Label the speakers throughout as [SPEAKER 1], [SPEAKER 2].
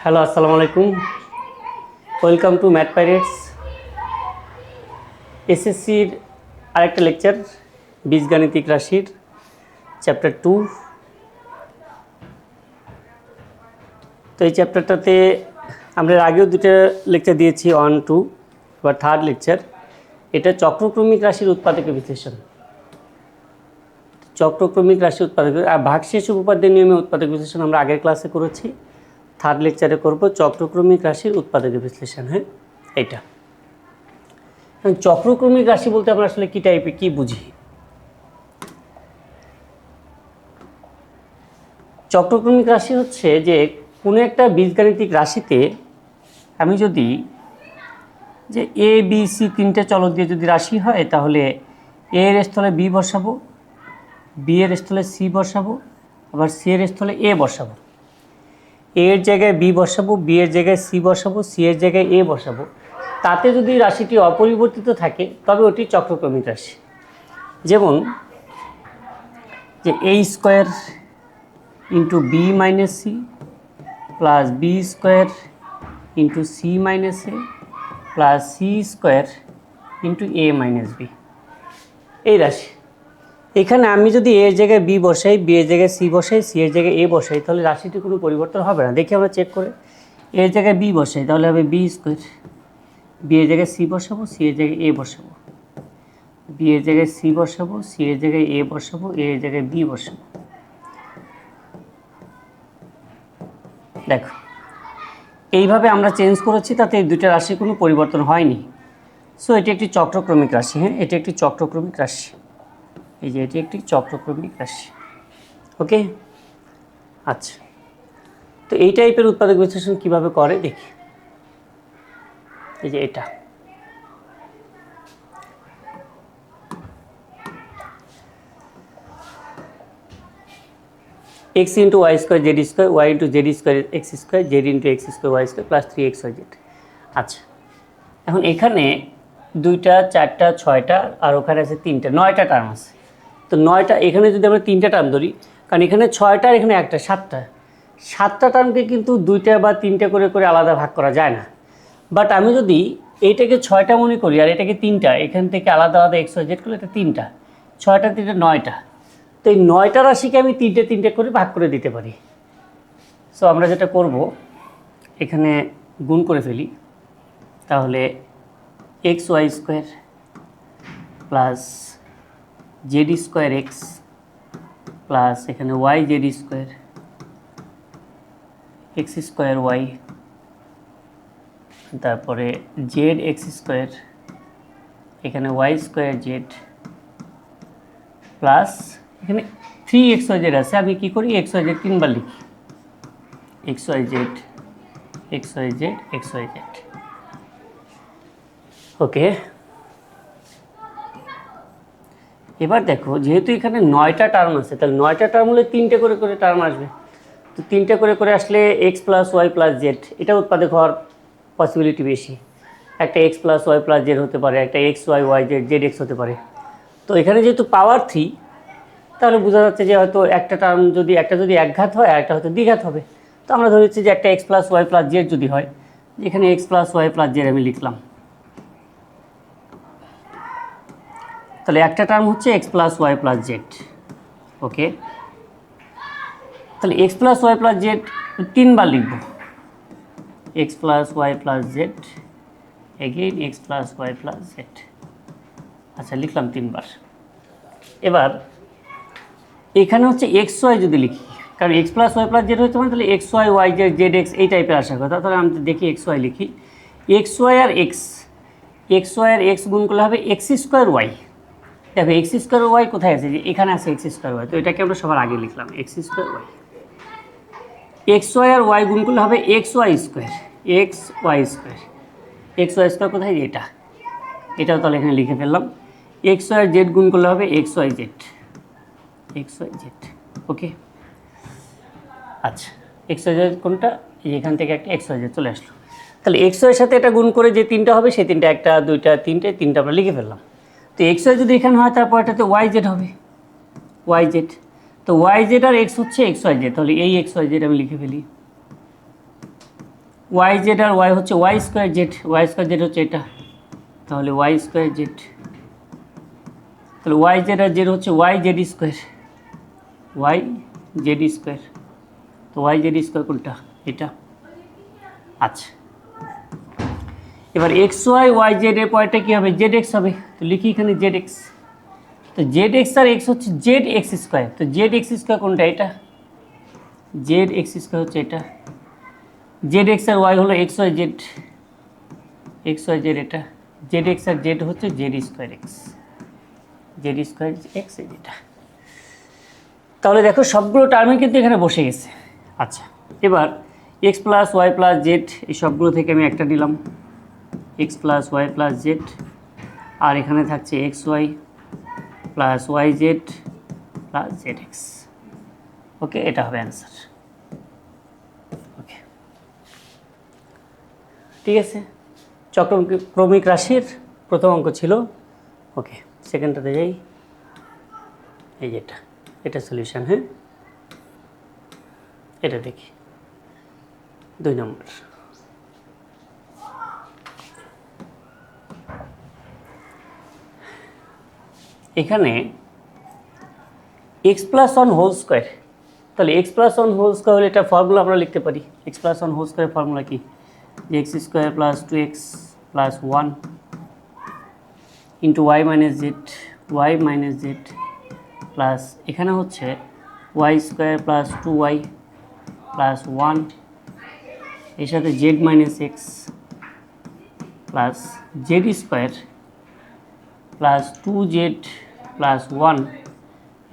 [SPEAKER 1] Hello, আসসালামু আলাইকুম। Welcome to math pirates. এসএসসির আরেকটা লেকচার, বীজগাণিতিক রাশির চ্যাপ্টার 2। তো এই চ্যাপ্টারটাতে আমরা আগেও দুটো লেকচার দিয়েছি, 1, 2, এবার থার্ড লেকচার। এটা চক্রক্রমিক রাশির উৎপাদকের বিশ্লেষণ। চক্রক্রমিক রাশি উৎপাদক আর ভাগশেষ উপপাদ্যের নিয়মে উৎপাদক বিশ্লেষণ আমরা আগের ক্লাসে করেছি। থার্ড লেকচারে করব চক্রক্রমিক রাশির উৎপাদকের বিশ্লেষণ। হ্যাঁ, এইটা চক্রক্রমিক রাশি বলতে আমরা আসলে কী টাইপের কী বুঝি? চক্রক্রমিক রাশি হচ্ছে যে কোনো একটা বীজগাণিতিক রাশিতে আমি যদি যে এ বি সি তিনটে চলক দিয়ে যদি রাশি হয়, তাহলে এ এর স্থলে বি বসাবো, বি এর স্থলে সি বসাবো, আবার সি এর স্থলে এ বসাবো। এ এর জায়গায় বি বসাবো, বি এর জায়গায় সি বসাবো, সি এর জায়গায় এ বসাবো। তাতে যদি রাশিটি অপরিবর্তিত থাকে তবে ওটি চক্রক্রমিক রাশি। যেমন যে A square into B minus C plus B square into C minus A plus C square into A minus B, এই রাশি। এখানে আমি যদি এর জায়গায় বি বসাই, বি এর জায়গায় সি বসাই, সি এর জায়গায় এ বসাই, তাহলে রাশিটি কোনো পরিবর্তন হবে না। দেখি আমরা চেক করে, এর জায়গায় বি বসাই তাহলে হবে বি স্কোয়ার, বি এর জায়গায় সি বসাবো, সি এর জায়গায় এ বসাবো, বি এর জায়গায় সি বসাবো, সি এর জায়গায় এ বসাবো, এ এর জায়গায় বি বসাবো। দেখো, এইভাবে আমরা চেঞ্জ করেছি, তাতে এই দুইটা রাশির কোনো পরিবর্তন হয়নি। সো এটি একটি চক্রক্রমিক রাশি। হ্যাঁ, এটি একটি চক্রক্রমিক রাশি। এই যে এটি একটি চক্রক্রমিক রাশি। ওকে, আচ্ছা। তো এই টাইপের উৎপাদক বিশ্লেষণ কীভাবে করে দেখি। এই যে এটা x into Y square Z square, Y into Z square X square, Z into X square Y square plus 3xyz। আচ্ছা, এখন এখানে 2টা 4টা 6টা আর ওখানে আছে 3টা 9টা টার্ম আছে। তো 9টা, এখানে যদি আমরা 3টা টার্ম ধরি, কারণ এখানে 6টা আর এখানে একটা 7টা টার্মকে কিন্তু 2টা বা 3টা করে করে আলাদা ভাগ করা যায় না। বাট আমি যদি এইটাকে 6টা মনে করি আর এটাকে 3টা, এখান থেকে আলাদা আলাদা xyz করলে এটা 3টা, 6টা 3টা 9টা। তো এই 9টা রাশিকে আমি 3টে করে ভাগ করে দিতে পারি। সো আমরা যেটা করব, এখানে গুণ করে ফেলি, তাহলে X Y square plus Z square X plus এখানে Y Z square X square Y, তারপরে জেড এক্স স্কোয়ার, এখানে ওয়াই স্কোয়ার জেড প্লাস এখানে 3xyz আছে। আমি কী করি, xyz 3বার লিখি, xyz xyz xyz। ওকে, এবার দেখো, যেহেতু এখানে 9টা টার্ম আছে, তাহলে 9টা টার্ম হলে 3টে করে করে টার্ম আসবে। তো 3টে করে করে আসলে X plus Y plus Z, এটা উৎপাদক হওয়ার পসিবিলিটি বেশি। একটা X plus Y plus Z হতে পারে, একটা X Y Y Z Z X হতে পারে। তো এখানে যেহেতু পাওয়ার 3, তাহলে বোঝা যাচ্ছে যে হয়তো একটা টার্ম যদি একঘাত হয় আর একটা হয়তো দ্বিঘাত হবে। তো আমরা ধরেছি যে একটা X plus Y plus Z যদি হয়, এখানে X plus Y plus Z আমি লিখলাম, তাহলে একটা টার্ম হচ্ছে X plus Y plus Z. Okay, তাহলে X plus Y plus Z 3বার লিখব, X plus Y plus Z, again X plus Y plus Z. আচ্ছা, লিখলাম 3বার। এবার এখানে হচ্ছে এক্স ওয়াই যদি লিখি, কারণ X plus Y plus Z হচ্ছে মানে তাহলে X Y Y Z Z X এই টাইপের আসার কথা। তাহলে আমি দেখি এক্স ওয়াই লিখি, এক্স ওয়াই আর এক্স ওয়াই আর এক্স গুণ করলে হবে এক্স স্কোয়ার ওয়াই। দেখো এক্স স্কোয়ার ওয়াই কোথায় আছে, যে এখানে আছে এক্স স্কোয়ার ওয়াই। তো এটাকে আমরা সবার আগে লিখলাম X square Y. X Y আর ওয়াই গুণ করলে হবে X Y square, X Y square. X Y square কোথায়, এটাও তাহলে এখানে লিখে ফেললাম। এক্স ওয়াই আর জেড গুণ করলে হবে X Y Z, X Y Z. Okay, আচ্ছা, এক্স ওয়াই জেড কোনটা, এখান থেকে একটা এক্স ওয়াই জেড চলে আসলো। তাহলে এক্স ওয়াইয়ের সাথে এটা গুণ করে যে 3টা হবে, সেই 3টা, 1 2 3 আমরা লিখে ফেললাম। তো এক্স ওয়াই যদি এখানে হয়, তারপর এটাতে ওয়াই জেড হবে, ওয়াই জেড। তো ওয়াই জেড আর এক্স হচ্ছে এক্স ওয়াই জেড, তাহলে এই এক্স ওয়াই জেড আমি লিখে ফেলি। ওয়াই জেড আর ওয়াই হচ্ছে ওয়াই স্কোয়ার জেড হচ্ছে এটা, তাহলে ওয়াই স্কোয়ার জেড, তাহলে ওয়াই জেড আর জেড হচ্ছে ওয়াই জেড স্কোয়ার, তো ওয়াই জেড স্কোয়ার কোনটা, এটা। আচ্ছা, এবার এক্স ওয়াই জেড এর পরেরটা কী হবে, জেড এক্স হবে, তো লিখি এখানে জেড এক্স। তো জেড এক্স আর এক্স হচ্ছে জেড এক্স স্কোয়ার, তো জেড এক্স স্কোয়ার কোনটা, এটা, জেড এক্স স্কোয়ার হচ্ছে এটা। জেড এক্স আর ওয়াই হলো এক্স ওয়াই জেড এটা, জেড এক্স আর জেড হচ্ছে জেড স্কোয়ার এক্স যেটা। তাহলে দেখো সবগুলো টার্মে কিন্তু এখানে বসে গেছে। আচ্ছা, এবার X plus Y plus Z এই সবগুলো থেকে আমি একটা নিলাম, X plus Y plus Z, আর এখানে থাকছে X Y plus Y Z plus Z X. Okay, এটা হবে অ্যান্সার। ওকে, ঠিক আছে, চক্রক্রমিক রাশির প্রথম অঙ্ক ছিল। ওকে, সেকেন্ডটাতে যাই, এই যেটা, এটা সলিউশন। হ্যাঁ, এটা দেখি 2 নম্বর। এখানে X plus one whole square, তাহলে X plus one whole square হলে এটা ফর্মুলা আমরা লিখতে পারি। X plus one whole square formula কি, যে X square plus 2x plus 1 into Y minus Z plus এখানে হচ্ছে Y square plus 2y plus 1 এর সাথে Z minus X plus Z square plus 2z plus 1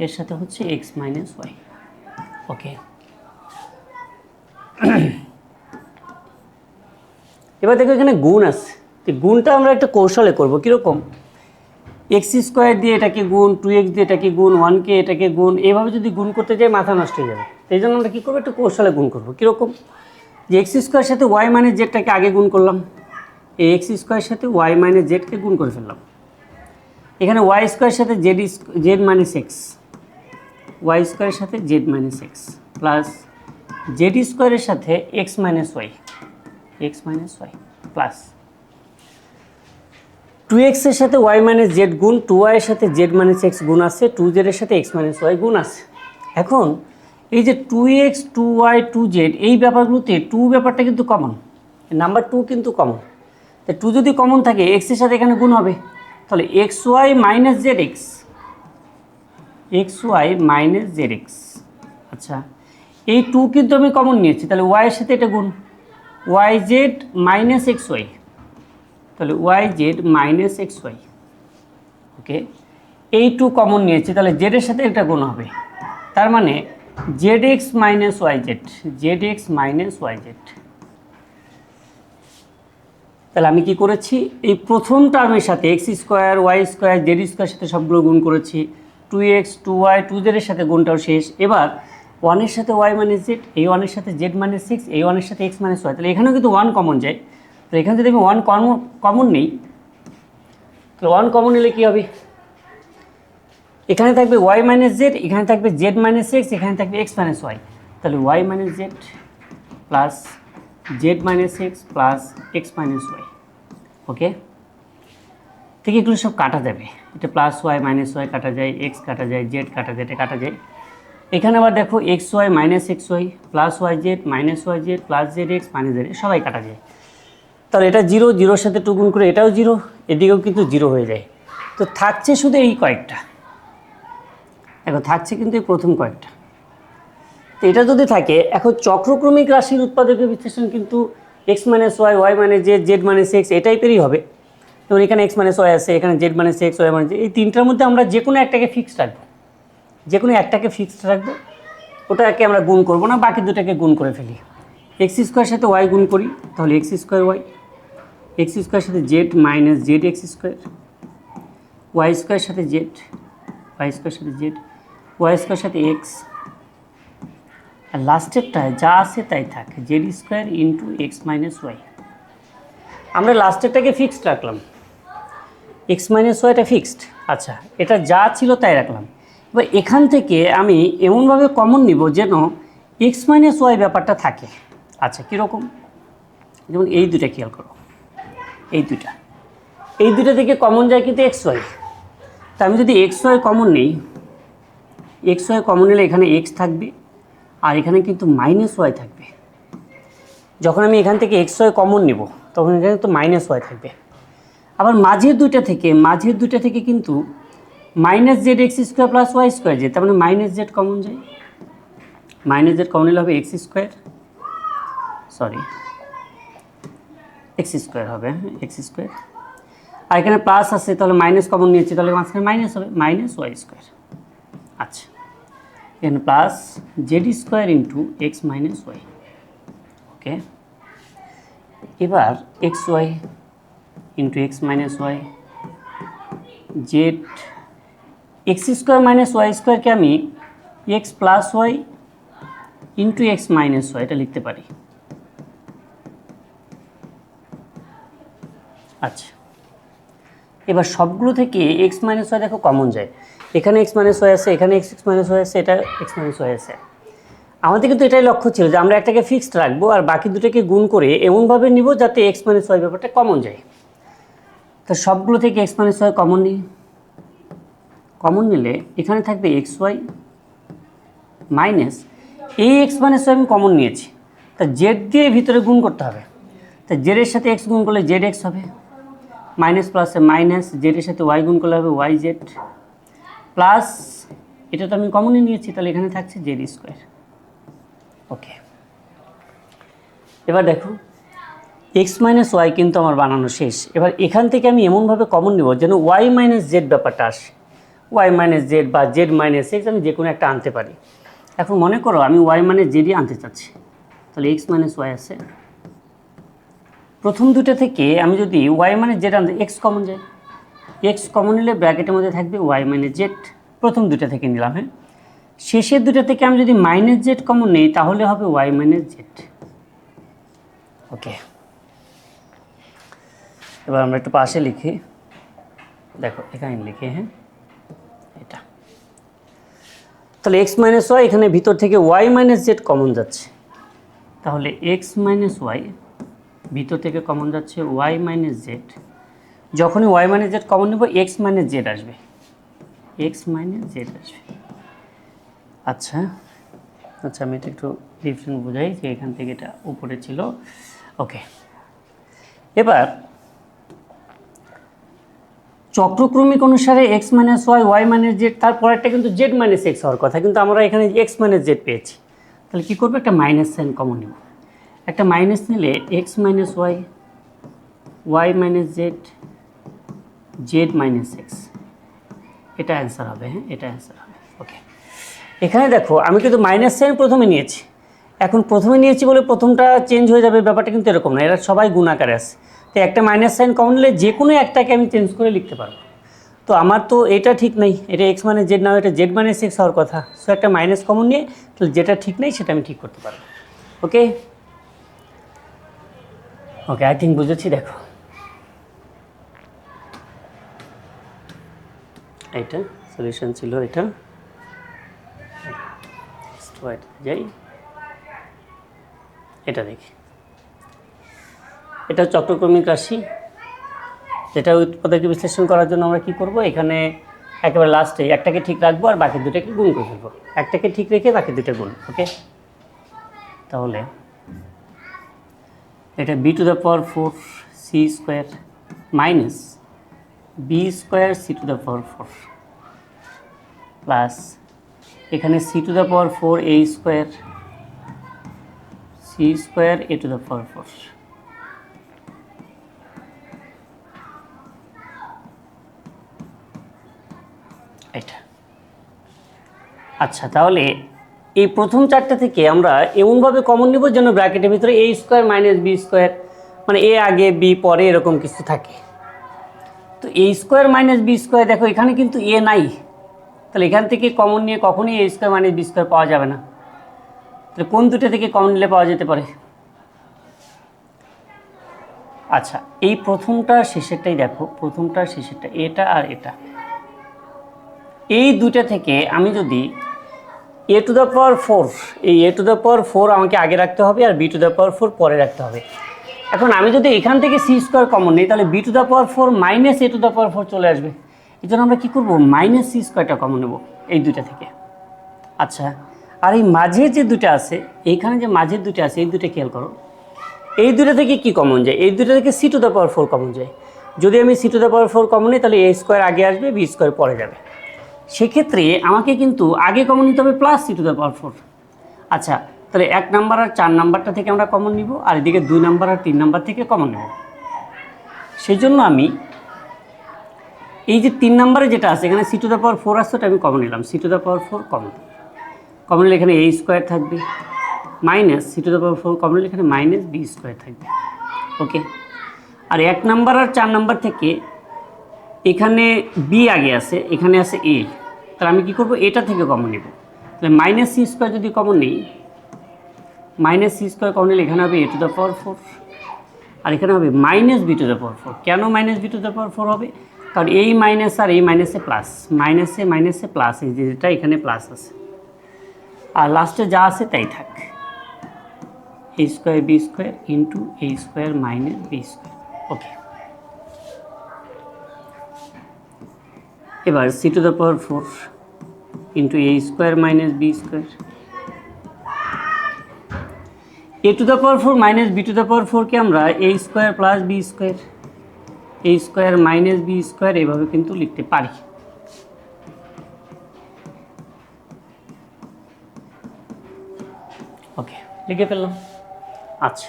[SPEAKER 1] এর সাথে হচ্ছে এক্স মাইনাস ওয়াই। ওকে, এবার দেখো এখানে গুণ আছে, তো গুণটা আমরা একটা কৌশলে করবো। কীরকম, এক্স স্কোয়ার দিয়ে এটাকে গুণ, 2x দিয়ে এটাকে গুণ, 1কে এটাকে গুণ, এভাবে যদি গুণ করতে যাই মাথা নষ্ট হয়ে যাবে। এই জন্য আমরা কী করবো, একটু কৌশলে গুণ করবো। কীরকম, যে এক্স স্কোয়ারের সাথে ওয়াই মাইনাস জেডটাকে আগে গুণ করলাম, এই এক্স স্কোয়ারের সাথে ওয়াই মাইনাস জেডকে গুণ করে ফেললাম। এখানে ওয়াই স্কোয়ারের সাথে জেড মাইনাস এক্স, ওয়াই স্কোয়ারের সাথে Z minus X plus Z স্কোয়ারের সাথে x minus Y plus 2x এর সাথে ওয়াই মাইনাস জেড গুণ, 2y এর সাথে জেড মাইনাস এক্স গুণ আছে, 2z এর সাথে এক্স মাইনাস ওয়াই গুণ আছে। এখন এই যে 2x 2y 2z এই ব্যাপারগুলোতে 2 ব্যাপারটা কিন্তু কমন, নাম্বার 2 কিন্তু কমন। তো 2 যদি কমন থাকে এক্স এর সাথে এখানে গুণ হবে, তাহলে X Y minus Z X. আচ্ছা, এই 2 কিন্তু আমি কমন নিয়েছি, তাহলে ওয়াই এর সাথে এটা গুণ, Y Z minus X Y, তাহলে Y Z minus X Y. Okay, এই 2 কমন নিয়েছি, তাহলে জেডের সাথে এটা গুণ হবে, তার মানে Z X minus Y Z. তাহলে আমি কি করেছি, এই প্রথম টার্মের সাথে X square Y square Z স্কোয়ারের সাথে সবগুলো গুণ করেছি, 2x 2y 2z এর সাথে গুণটাও শেষ। এবার 1 এর সাথে ওয়াই মাইনাস জেড, এই 1 এর সাথে জেড মাইনাস এক্স, এই 1 এর সাথে এক্স মাইনাস ওয়াই, তাহলে এখানেও কিন্তু 1 কমন যায়। তো এখানে যদি আমি 1 কমন নেই, তাহলে 1 কমন নিলে কী হবে, এখানে থাকবে ওয়াই মাইনাস জেড, এখানে থাকবে জেড মাইনাস এক্স, এখানে থাকবে এক্স মাইনাস ওয়াই, তাহলে Y minus Z plus Z minus X plus X minus Y. Okay, ঠিক এগুলো সব কাটা যাবে, এটা প্লাস ওয়াই মাইনাস ওয়াই কাটা যায়, এক্স কাটা যায়, জেড কাটা যায়, এটা কাটা যায়। এখানে আবার দেখো X Y minus X Y plus Y Z minus Y Z plus Z X minus Z, সবাই কাটা যায়। তাহলে এটা 0, 0-র সাথে 2 গুণ করে এটাও 0, এদিকেও কিন্তু 0 হয়ে যায়। তো থাকছে শুধু এই কয়েকটা, এখন থাকছে কিন্তু এই প্রথম কয়েকটা। তো এটা যদি থাকে, এখন চক্রক্রমিক রাশির উৎপাদকের বিশ্লেষণ কিন্তু X minus Y, Y minus Z, Z minus X এই টাইপেরই হবে। যেমন এখানে এক্স মাইনাস ওয়াই আছে, এখানে Z minus X, Y minus, এই তিনটার মধ্যে আমরা যে কোনো একটাকে ফিক্সড রাখবো, ওটাকে আমরা গুণ করবো না, বাকি দুটাকে গুণ করে ফেলি। এক্স স্কোয়ারের সাথে ওয়াই গুণ করি, তাহলে এক্স স্কোয়ার ওয়াই, এক্স স্কোয়ারের সাথে Z minus Z X square, Y স্কোয়ারের সাথে জেড, ওয়াই স্কোয়ারের সাথে এক্স, আর লাস্টেরটায় যা আছে তাই থাকে, Z square into X minus Y. আমরা লাস্টেরটাকে ফিক্সড রাখলাম, এক্স মাইনাস ওয়াইটা ফিক্সড। আচ্ছা, এটা যা ছিল তাই রাখলাম। এবার এখান থেকে আমি এমনভাবে কমন নিব যেন এক্স মাইনাস ওয়াই ব্যাপারটা থাকে। আচ্ছা, কীরকম, যেমন এই দুটা খেয়াল করো, এই দুটা থেকে কমন যায় কিন্তু এক্স ওয়াই। তা আমি যদি এক্স ওয়াই কমন নিই, এক্স ওয়াই কমন নিলে এখানে এক্স থাকবে আর এখানে কিন্তু মাইনাস ওয়াই থাকবে। যখন আমি এখান থেকে এক্স ওয়াই কমন নিব তখন এখানে তো মাইনাস ওয়াই থাকবে। আবার মাঝের দুইটা থেকে কিন্তু minus Z X square plus Y square যে, তার মানে মাইনাস জেড কমন যায়। মাইনাস জেড কমন নিলে হবে এক্স স্কোয়ার হবে, এক্স স্কোয়ার। আর এখানে প্লাস আছে, তাহলে মাইনাস কমন নিয়েছি, তাহলে মাঝখানে মাইনাস হবে, মাইনাস ওয়াই স্কোয়ার। আচ্ছা, এখানে plus Z square into X minus Y. Okay, এবার X Y into X minus Y, Z X square minus Y স্কোয়ারকে আমি X plus Y into X minus Y এটা লিখতে পারি। আচ্ছা, এবার সবগুলো থেকে এক্স মাইনাস ওয়াই দেখো কমন যায়। এখানে এক্স মাইনাস ওয়াই আছে, এখানে এক্স মাইনাস ওয়াই আছে, এটা এক্স মাইনাস ওয়াই আছে। আমাদের কিন্তু এটাই লক্ষ্য ছিল যে আমরা একটাকে ফিক্সড রাখবো আর বাকি দুটোকে গুণ করে এমনভাবে নিব যাতে এক্স মাইনাস ওয়াই ব্যাপারটা কমন যায়। তো সবগুলো থেকে এক্স মাইনাস ওয়াই কমন নিই, কমন নিলে এখানে থাকবে এক্স ওয়াই মাইনাস এই এক্স মাইনাস ওয়াই আমি কমন নিয়েছি, তা জেড দিয়ে ভিতরে গুণ করতে হবে। তা জেডের সাথে এক্স গুণ করলে জেড এক্স হবে, মাইনাস প্লাসে মাইনাস, জেডের সাথে ওয়াই গুণ করলে হবে ওয়াই জেড, প্লাস এটা তো আমি কমনই নিয়েছি, তাহলে এখানে থাকছে জেড স্কোয়ার। ওকে, এবার দেখো এক্স মাইনাস ওয়াই কিন্তু আমার বানানো শেষ। এবার এখান থেকে আমি এমনভাবে কমন নেব যেন ওয়াই মাইনাস জেড ব্যাপারটা আসে, ওয়াই মাইনাস জেড বা জেড মাইনাস এক্স আমি যে কোনো একটা আনতে পারি। এখন মনে করো আমি ওয়াই মাইনাস জেডই আনতে চাচ্ছি, তাহলে এক্স মাইনাস ওয়াই আছে। প্রথম দুটো থেকে আমি যদি ওয়াই মাইনাস জেড আনতে, এক্স কমন যায়, এক্স কমন নিলে ব্র্যাকেটের মধ্যে থাকবে ওয়াই মাইনাস জেড, প্রথম দুটো থেকে নিলাম। হ্যাঁ, শেষের দুটো থেকে আমি যদি মাইনাস জেড কমন নিই তাহলে হবে ওয়াই মাইনাস জেড। ওকে, এবার আমরা একটু পাশে লিখি, দেখো এখানে লিখি। হ্যাঁ, এটা তাহলে এক্স মাইনাস ওয়াই, এখানে ভিতর থেকে ওয়াই মাইনাস জেড কমন যাচ্ছে, তাহলে এক্স মাইনাস ওয়াই ভিতর থেকে কমন যাচ্ছে ওয়াই মাইনাস জেড। যখনই ওয়াই মাইনাস জেড কমন নেব এক্স মাইনাস জেড আসবে, এক্স মাইনাস জেড আসবে। আচ্ছা আচ্ছা, আমি এটা একটু ডিফারেন্ট বোঝাই যে এখান থেকে এটা উপরে ছিল। ওকে, এবার চক্রক্রমিক অনুসারে X minus Y, Y minus Z, তারপরেরটা কিন্তু জেড মাইনাস এক্স হওয়ার কথা, কিন্তু আমরা এখানে এক্স মাইনাস জেড পেয়েছি। তাহলে কী করবো, একটা মাইনাস সাইন কমন নেব। একটা মাইনাস নিলে X minus Y, Y minus Z, Z minus X, এটা অ্যান্সার হবে। হ্যাঁ, এটা অ্যান্সার হবে। ওকে, এখানে দেখো আমি কিন্তু মাইনাস সাইন প্রথমে নিয়েছি, এখন প্রথমে নিয়েছি বলে প্রথমটা চেঞ্জ হয়ে যাবে, ব্যাপারটা কিন্তু এরকম না, এরা সবাই গুণ আকারে আছে। তো একটা মাইনাস সাইন কমন নিলে যে কোনো একটাকে আমি চেঞ্জ করে লিখতে পারবো। তো আমার তো এটা ঠিক নেই, এটা এক্স মাইনাস জেড না, এটা জেড মাইনাস এক্স হওয়ার কথা। সো একটা মাইনাস কমন নিয়ে তাহলে যেটা ঠিক নেই সেটা আমি ঠিক করতে পারবো। ওকে ওকে, আই থিঙ্ক বুঝেছি। দেখো এইটা সলিউশন ছিল, এটা যাই, এটা দেখি, এটা চক্রক্রমিক রাশি, যেটা উৎপাদকে বিশ্লেষণ করার জন্য আমরা কি করব, এখানে একেবারে লাস্টে একটাকে ঠিক রাখবো আর বাকি দুটাকে গুণ করে ফেলবো, একটাকে ঠিক রেখে বাকি দুটো গুণ। ওকে, তাহলে এটা B to the power 4 C square minus B square C to the power 4 plus এখানে C to the power 4 A square C square A to the power 4। এটা আচ্ছা, তাহলে এই প্রথম চারটা থেকে আমরা এমনভাবে কমন নিব যেন ব্র্যাকেটের ভিতরে এ স্কোয়ার মাইনাস বি স্কোয়ার, মানে এ আগে বি পরে এরকম কিছু থাকে। তো এ স্কোয়ার মাইনাস বি স্কোয়ার, দেখো এখানে কিন্তু এ নাই, তাহলে এখান থেকে কমন নিয়ে কখনোই এ স্কোয়ার মাইনাস বি স্কোয়ার পাওয়া যাবে না। তাহলে কোন দুটো থেকে কমন নিলে পাওয়া যেতে পারে? আচ্ছা, এই প্রথমটা শেষেরটাই দেখো, প্রথমটা শেষেরটা, এটা আর এটা, এই দুটা থেকে আমি যদি এ টু দ্য পাওয়ার 4, এই এ টু দ্য পাওয়ার 4 আমাকে আগে রাখতে হবে আর বি টু দ্য পাওয়ার 4 পরে রাখতে হবে। এখন আমি যদি এখান থেকে সি স্কোয়ার কমন নিই তাহলে B to the power 4 minus A to the power 4 চলে আসবে। এই জন্য আমরা কী করবো, মাইনাস সি স্কোয়ারটা কমন নেব এই দুইটা থেকে। আচ্ছা, আর এই মাঝের যে দুটো আছে, এইখানে যে মাঝের দুটো আছে এই দুটো খেয়াল করো, এই দুটো থেকে কি কমন যায়, এই দুটো থেকে C to the power 4 common যায়। যদি আমি C to the power 4 common নিই তাহলে এ স্কোয়ার আগে আসবে, বি স্কোয়ার পরে যাবে। সেক্ষেত্রে আমাকে কিন্তু আগে কমন নিতে হবে plus C to the power 4। আচ্ছা, তাহলে 1 নাম্বার আর 4 নাম্বারটা থেকে আমরা কমন নিব, আর এদিকে 2 নাম্বার আর 3 নাম্বার থেকে কমন নেব। সেই জন্য আমি এই যে 3 নাম্বারে যেটা আছে এখানে সি টু দ্য পাওয়ার 4 আসছে, ওটা আমি কমন নিলাম, C to the power 4 common. Common নিলে এখানে এ স্কোয়ার থাকবে, minus C to the power 4 common নিলে এখানে মাইনাস বি স্কোয়ার থাকবে। ওকে, আর 1 নাম্বার আর 4 নাম্বার থেকে এখানে বি আগে আছে, এখানে আছে এ, তাহলে আমি কী করবো, এটা থেকে কমন নেব। তাহলে মাইনাস সি স্কোয়ার যদি কমন নিই, মাইনাস সি স্কোয়ার কমন নিলে এখানে হবে এ টু দ্য পাওয়ার 4, আর এখানে হবে minus B to the power 4। কেন minus B to the power 4 হবে, কারণ এই মাইনাস আর এই মাইনাসে প্লাস, মাইনাসে মাইনাসে প্লাস, এই যেটা এখানে প্লাস আছে, আর লাস্টে যা আছে তাই থাক, A square B square into A square minus B square. Okay, এবার C to the power 4 into A square minus B square, A to the power 4 minus B to the power 4কে আমরা A square plus B square, A square minus B square এভাবে কিন্তু লিখতে পারি। ওকে, লিখে ফেললাম। আচ্ছা,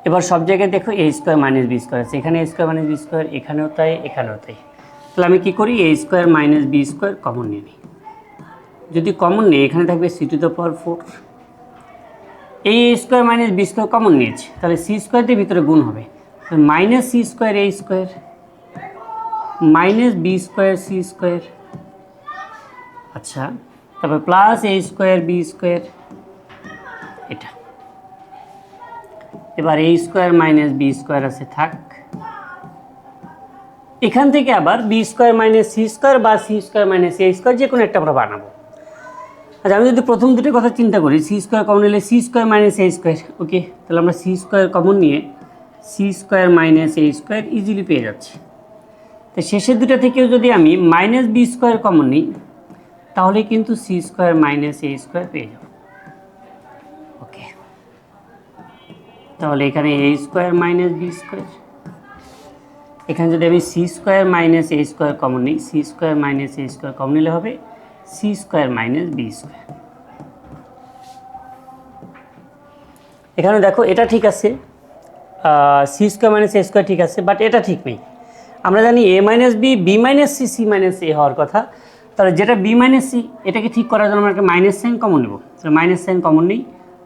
[SPEAKER 1] এবার সব জায়গায় দেখো A square minus B square আছে, এখানে A square minus B square, এখানেও তাই এখানেও তাই। তাহলে আমি কী করি, A square minus B square common নিয়ে নিই। যদি কমন নিই এখানে থাকবে সি টু দ্য পাওয়ার 4, এই A square minus B square common নিয়েছি, তাহলে সি স্কোয়ার দিয়ে ভিতরে গুণ হবে, minus C square A square minus B square C square. আচ্ছা, তারপর plus A square B square, এটা। এবার A square minus B square আছে থাক, এখান থেকে আবার B square minus C square বা C square minus A square যে কোনো একটা আমরা বানাবো। আচ্ছা, আমি যদি প্রথম দুটোর কথা চিন্তা করি, সি স্কোয়ার কমন নিলে C square minus A square. Okay, তাহলে আমরা সি স্কোয়ার কমন নিয়ে C square minus A square easily পেয়ে যাচ্ছি। তো শেষের দুটো থেকেও যদি আমি মাইনাস বি স্কোয়ার কমন নিই তাহলে কিন্তু C square minus A square পেয়ে যাব। ওকে, তাহলে এখানে A square minus B square, এখানে যদি আমি C square minus A square common নিই, C square minus A square common নিলে হবে C square minus B square. এখানে দেখো এটা ঠিক আছে, C square minus A square ঠিক আছে, বাট এটা ঠিক নেই। আমরা জানি A minus B, B minus C, C minus A হওয়ার কথা। তাহলে যেটা বি মাইনাস সি, এটাকে ঠিক করার জন্য আমরা একটা মাইনাস সাইন কমন নেব। তাহলে মাইনাস সাইন কমন নেই,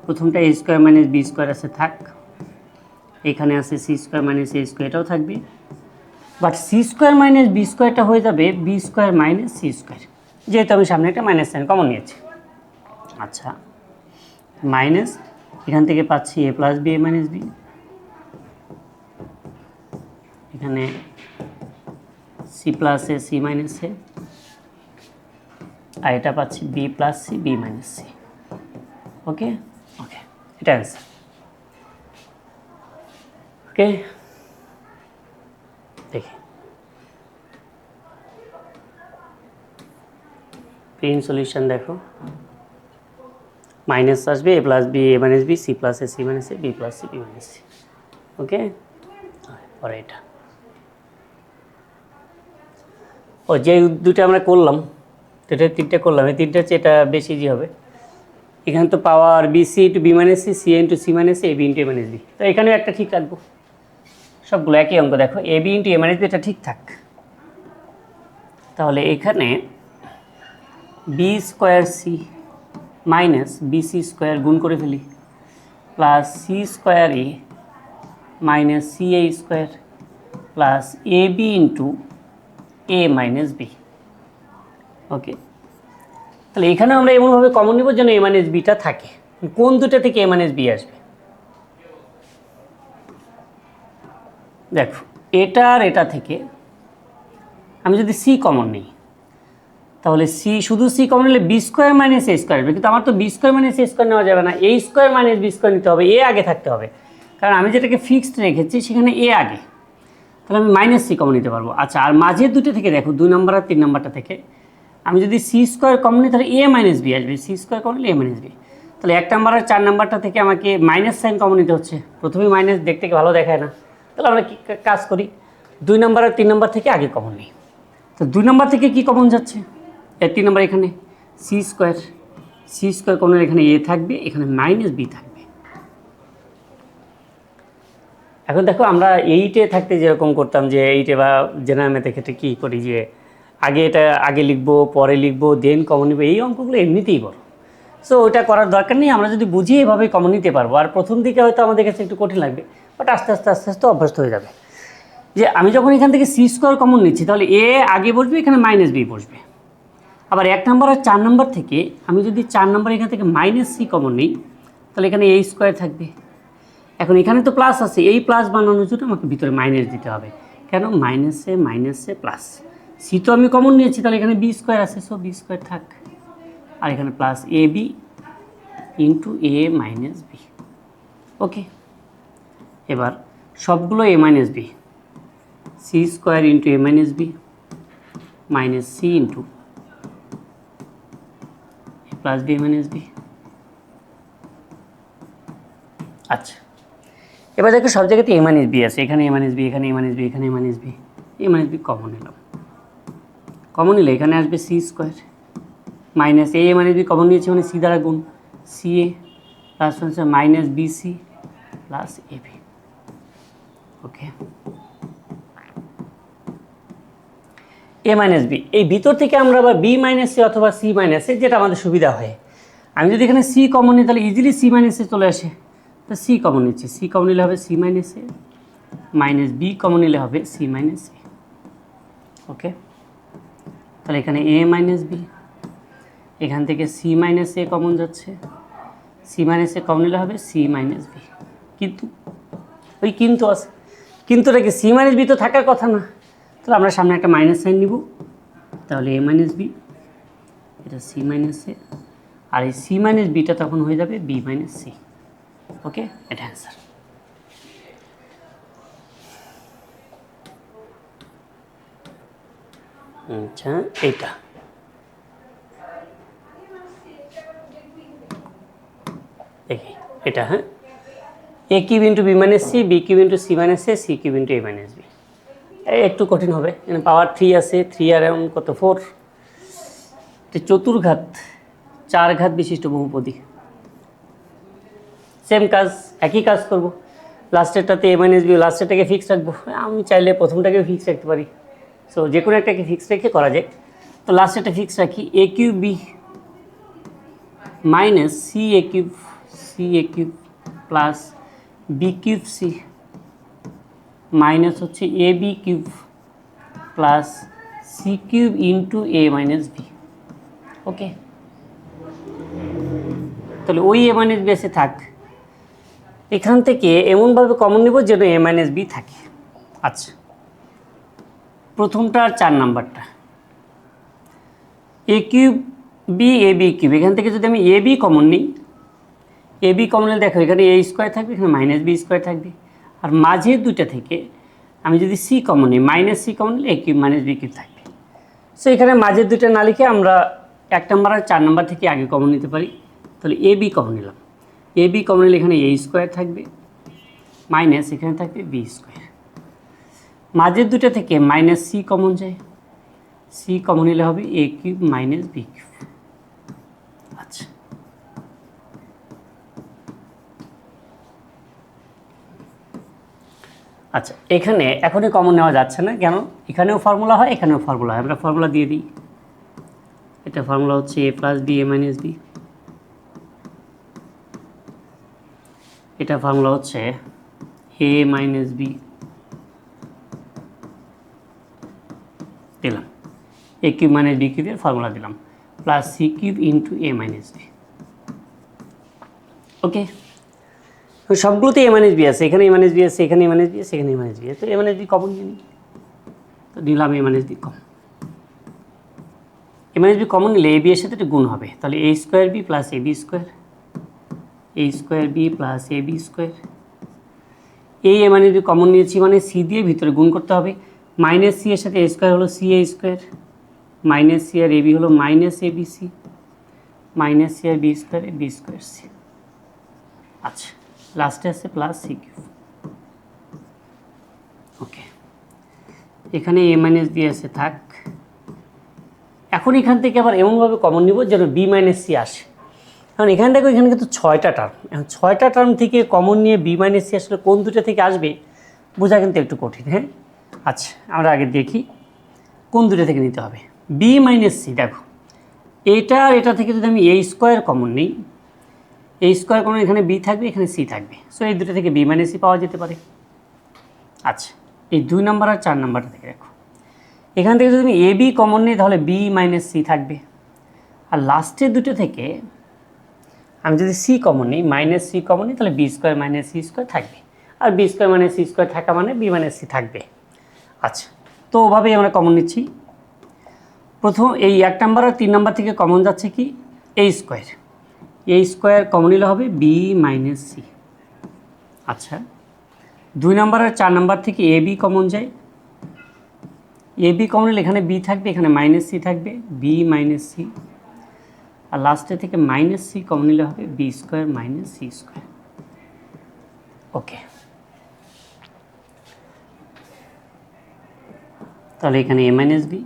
[SPEAKER 1] প্রথমটা A square minus B square আছে থাক, এখানে আছে C square minus A square, এটাও থাকবে, but C square minus B স্কোয়ারটা হয়ে যাবে B square minus C square, যেহেতু আমি সামনে একটা মাইনাস সাইন কমন নিয়েছি। আচ্ছা, মাইনাস এখান থেকে পাচ্ছি A plus B A minus B, এখানে C plus A C minus A, আর এটা পাচ্ছি B plus C B minus C. Okay, okay, এটা অ্যান্সার। ওকে, দেখি প্রিন্ট সলিউশন দেখো, মাইনাস আসবে A plus B A minus B, C plus A C minus A, B plus C B minus C. Okay, পরে এটা ও যে দুটো আমরা করলাম, এটা তিনটে করলাম, এই তিনটে হচ্ছে এটা বেশি ইজি হবে। এখানে তো power B C into B minus C, C into C minus A, B into A minus B, তো এখানেও একটা ঠিক রাখবো, সবগুলো একই অঙ্ক। দেখো A B into A minus B এটা ঠিক থাক, তাহলে এখানে B square C minus B C square গুণ করে ফেলি, plus C square A minus C A square plus A B into A minus B. Okay, তাহলে এখানেও আমরা এমনভাবে কমন নেব যেন এ মাইনাস বিটা থাকে। কোন দুটো থেকে এ মাইনাস বি আসবে, দেখো এটা আর এটা থেকে আমি যদি সি কমন নিই তাহলে সি শুধু সি কমন নিলে B square minus A square আসবে, কিন্তু আমার তো B square minus A square নেওয়া যাবে না, এ স্কোয়ার মাইনাস বি স্কোয়ার নিতে হবে, এ আগে থাকতে হবে, কারণ আমি যেটাকে ফিক্সড রেখেছি সেখানে এ আগে, তাহলে আমি মাইনাস সি কমন নিতে পারবো। আচ্ছা, আর মাঝের দুটো থেকে দেখো 2 নম্বর আর 3 নম্বরটা থেকে আমি যদি সি স্কোয়ার কমন নিই তাহলে এ মাইনাস বি আসবে, সি স্কোয়ার কমন নিলে এ মাইনাস বি। তাহলে 1 নম্বর আর 4 নম্বরটা থেকে আমাকে মাইনাস সাইন কমন নিতে হচ্ছে, প্রথমেই মাইনাস দেখতে ভালো দেখায় না, তাহলে আমরা কী কাজ করি, 2 নম্বর আর 3 নম্বর থেকে আগে কমন নিই। তো 2 নম্বর থেকে কি কমন যাচ্ছে, 3 নম্বর এখানে সি স্কোয়ার কমন এখানে এ থাকবে, এখানে মাইনাস বি থাকবে। এখন দেখো আমরা 8-এ থাকতে যেরকম করতাম, যে 8-এ বা জেনারেল ম্যাথের ক্ষেত্রে কী করি, যে এটা আগে লিখবো, পরে লিখবো, দেন কমন নিব, এই অঙ্কগুলো এমনিতেই বড়। সো ওটা করার দরকার নেই, আমরা যদি বুঝি এভাবে কমন নিতে পারবো। আর প্রথম দিকে হয়তো আমাদের কাছে একটু কঠিন লাগবে, বাট আস্তে আস্তে অভ্যস্ত হয়ে যাবে। যে আমি যখন এখান থেকে সি স্কোয়ার কমন নিচ্ছি তাহলে এ আগে বসবে, এখানে মাইনাস বি বসবে। আবার 1 নম্বর আর 4 নম্বর থেকে আমি যদি 4 নম্বর এখান থেকে মাইনাস সি কমন নিই তাহলে এখানে এ স্কোয়ার থাকবে। এখন এখানে তো প্লাস আছে, এই প্লাস বানানোর জন্য আমাকে ভিতরে মাইনাস দিতে হবে, কেন মাইনাসে প্লাস, সি তো আমি কমন নিয়েছি, তাহলে এখানে বি স্কোয়ার আছে, সো বি স্কোয়ার থাক, আর এখানে plus A B into A minus B. Okay, এবার সবগুলো A minus B, C square into A minus B minus C into plus B minus B. আচ্ছা, এবার দেখো সব জায়গাতে এ মাইনাস বি আছে, এখানে এ মাইনাস বি, এখানে এ মাইনাস বি, এখানে A minus B, A minus B common নিলাম, কমন নিলে এখানে আসবে সি স্কোয়ার মাইনাস এ মাইনাস বি কমন নিয়েছে মানে সি দ্বারা গুণ, সি এ প্লাস হচ্ছে minus B C plus A B. Okay, A minus B, এই ভিতর থেকে আমরা আবার বি মাইনাস সি অথবা সি মাইনাস এ, যেটা আমাদের সুবিধা হয়। আমি যদি এখানে সি কমন নিই তাহলে ইজিলি সি মাইনাসে চলে আসে, তো সি কমন নিচ্ছি, সি কমন নিলে হবে সি মাইনাস এ, মাইনাস বি কমন নিলে হবে সি মাইনাস এ। ওকে, তাহলে এখানে এ মাইনাস বি, এখান থেকে সি মাইনাস এ কমন যাচ্ছে, সি মাইনাস এ কমন নিলে হবে সি মাইনাস বি। কিন্তু ওই কিন্তু আছে, কিন্তুটা কি, সি মাইনাস বি তো থাকার কথা না, তাহলে আমরা সামনে একটা মাইনাস সাইন নিব, তাহলে এ মাইনাস বি, এটা সি মাইনাস এ, আর এই সি মাইনাস বিটা তখন হয়ে যাবে বি মাইনাস সি। ওকে, এটা অ্যান্সার। আচ্ছা, এইটা দেখি, এটা হ্যাঁ, A cube into B minus C, B cube into C minus A, C cube into A minus B. একটু কঠিন হবে, এখানে পাওয়ার 3 আছে, 3 আর এমন কত 4, চতুর্ঘাত 4 ঘাত বিশিষ্ট বহুপদী। সেম কাজ, একই কাজ করব, লাস্টেরটাতে এ মাইনাস বি, লাস্টেরটাকে ফিক্স রাখবো, আমি চাইলে প্রথমটাকে ফিক্স রাখতে পারি, সো যে কোনো একটাকে ফিক্স রেখে করা যায়। তো লাস্টেরটা ফিক্স রাখি, A cube B minus C A cube plus B cube C minus হচ্ছে A B cube plus C cube into A minus B. Okay, তাহলে ওই এ মাইনাস বি এসে থাক, এখান থেকে এমনভাবে কমন নিব যেন এ মাইনাস বি থাকে। আচ্ছা, প্রথমটা আর 4 নাম্বারটা, এ cube B A B cube, এখান থেকে যদি আমি এ বি কমন নিই, এ বি কমন নিলে দেখো এখানে এ স্কোয়ার থাকবে, এখানে মাইনাস বি স্কোয়ার থাকবে, আর মাঝের দুইটা থেকে আমি যদি সি কমন নিই, মাইনাস সি কমন নিলে এ কিউব মাইনাস বি কিউব থাকবে। সো এখানে মাঝের দুইটা না লিখে আমরা 1 নাম্বার আর 4 নাম্বার থেকে আগে কমন নিতে পারি, তাহলে এ বি কমন নিলাম, এ বি কমন নিলে এখানে এ স্কোয়ার থাকবে মাইনাস এখানে থাকবে বি স্কোয়ার, মাঝের দুটো থেকে মাইনাস সি কমন যায়, সি কমন নিলে হবে এ কিউব মাইনাস বি কিউব। আচ্ছা, আচ্ছা, এখানে এখনই কমন নেওয়া যাচ্ছে না, কেন, এখানেও ফর্মুলা হয়, এখানেও ফর্মুলা হয়, আমরা ফর্মুলা দিয়ে দিই। এটা ফর্মুলা হচ্ছে A plus B A minus B, এটা ফর্মুলা হচ্ছে এ মাইনাস বি, দিলাম এ কিউব মাইনাস বি কিউবের ফর্মুলা দিলাম, plus C cube into A minus B. ওকে, সবগুলোতে এ মাইনাস বি আছে, এখানে এ মাইনাস বি আছে, এখানে এ মাইনাস বি আছে, এখানে এ মাইনাস বি আছে, তো এ মাইনাস বি কমন নিয়ে নিই, তো দিলাম এ মাইনাস বি কমন। এ মাইনাস বি কমন নিলে এ বি এর সাথে একটা গুণ হবে, তাহলে এ square B plus A B square, A square B plus A B square. এই এ মাইনাস বি কমন নিয়েছি মানে সি দিয়ে ভিতরে গুণ করতে হবে, মাইনাস সি এর সাথে এ স্কোয়ার হলো C A square, minus C আর এ বি হলো minus A B C, minus C আর B square B square C. আচ্ছা, লাস্টে আছে প্লাস সি কিউব। ওকে, এখানে এ মাইনাস বি আছে থাক। এখন এখান থেকে আবার এমনভাবে কমন নিব যেন বি মাইনাস সি আসে। কারণ এখান থেকে এখানে কিন্তু 6টা টার্ম, এখন 6টা টার্ম থেকে কমন নিয়ে বি মাইনাস সি আসলে কোন দুটো থেকে আসবে বোঝা কিন্তু একটু কঠিন। হ্যাঁ, আচ্ছা আমরা আগে দেখি কোন দুটো থেকে নিতে হবে। বি মাইনাস সি, দেখো এটা আর এটা থেকে যদি আমি এ স্কোয়ার কমন নিই, এ স্কোয়ার কমন এখানে বি থাকবে, এখানে সি থাকবে, সো এই দুটো থেকে বি মাইনাস সি পাওয়া যেতে পারে। আচ্ছা, এই 2 নম্বর আর 4 নম্বরটা থেকে দেখো, এখান থেকে যদি আমি এ বি কমন নিই তাহলে বি মাইনাস সি থাকবে, আর লাস্টের দুটো থেকে আমি যদি সি কমন নিই, মাইনাস সি কমন নিই, তাহলে B square minus C square থাকবে, আর B square minus C square থাকা মানে বি মাইনাস সি থাকবে। আচ্ছা, তো ওভাবেই আমরা কমন নিচ্ছি। প্রথম এই 1 নম্বর আর 3 নম্বর থেকে কমন যাচ্ছে কি এ স্কোয়ার, এ স্কোয়ার কমন নিলে হবে বি মাইনাস সি। আচ্ছা, 2 নম্বর আর 4 নম্বর থেকে এ বি কমন যায়, এ বি কমন নিলে এখানে বি থাকবে, এখানে মাইনাস সি থাকবে, বি মাইনাস সি, আর লাস্টে থেকে মাইনাস সি কমন নিলে হবে B square minus C square. Okay, তাহলে এখানে এ মাইনাস বি।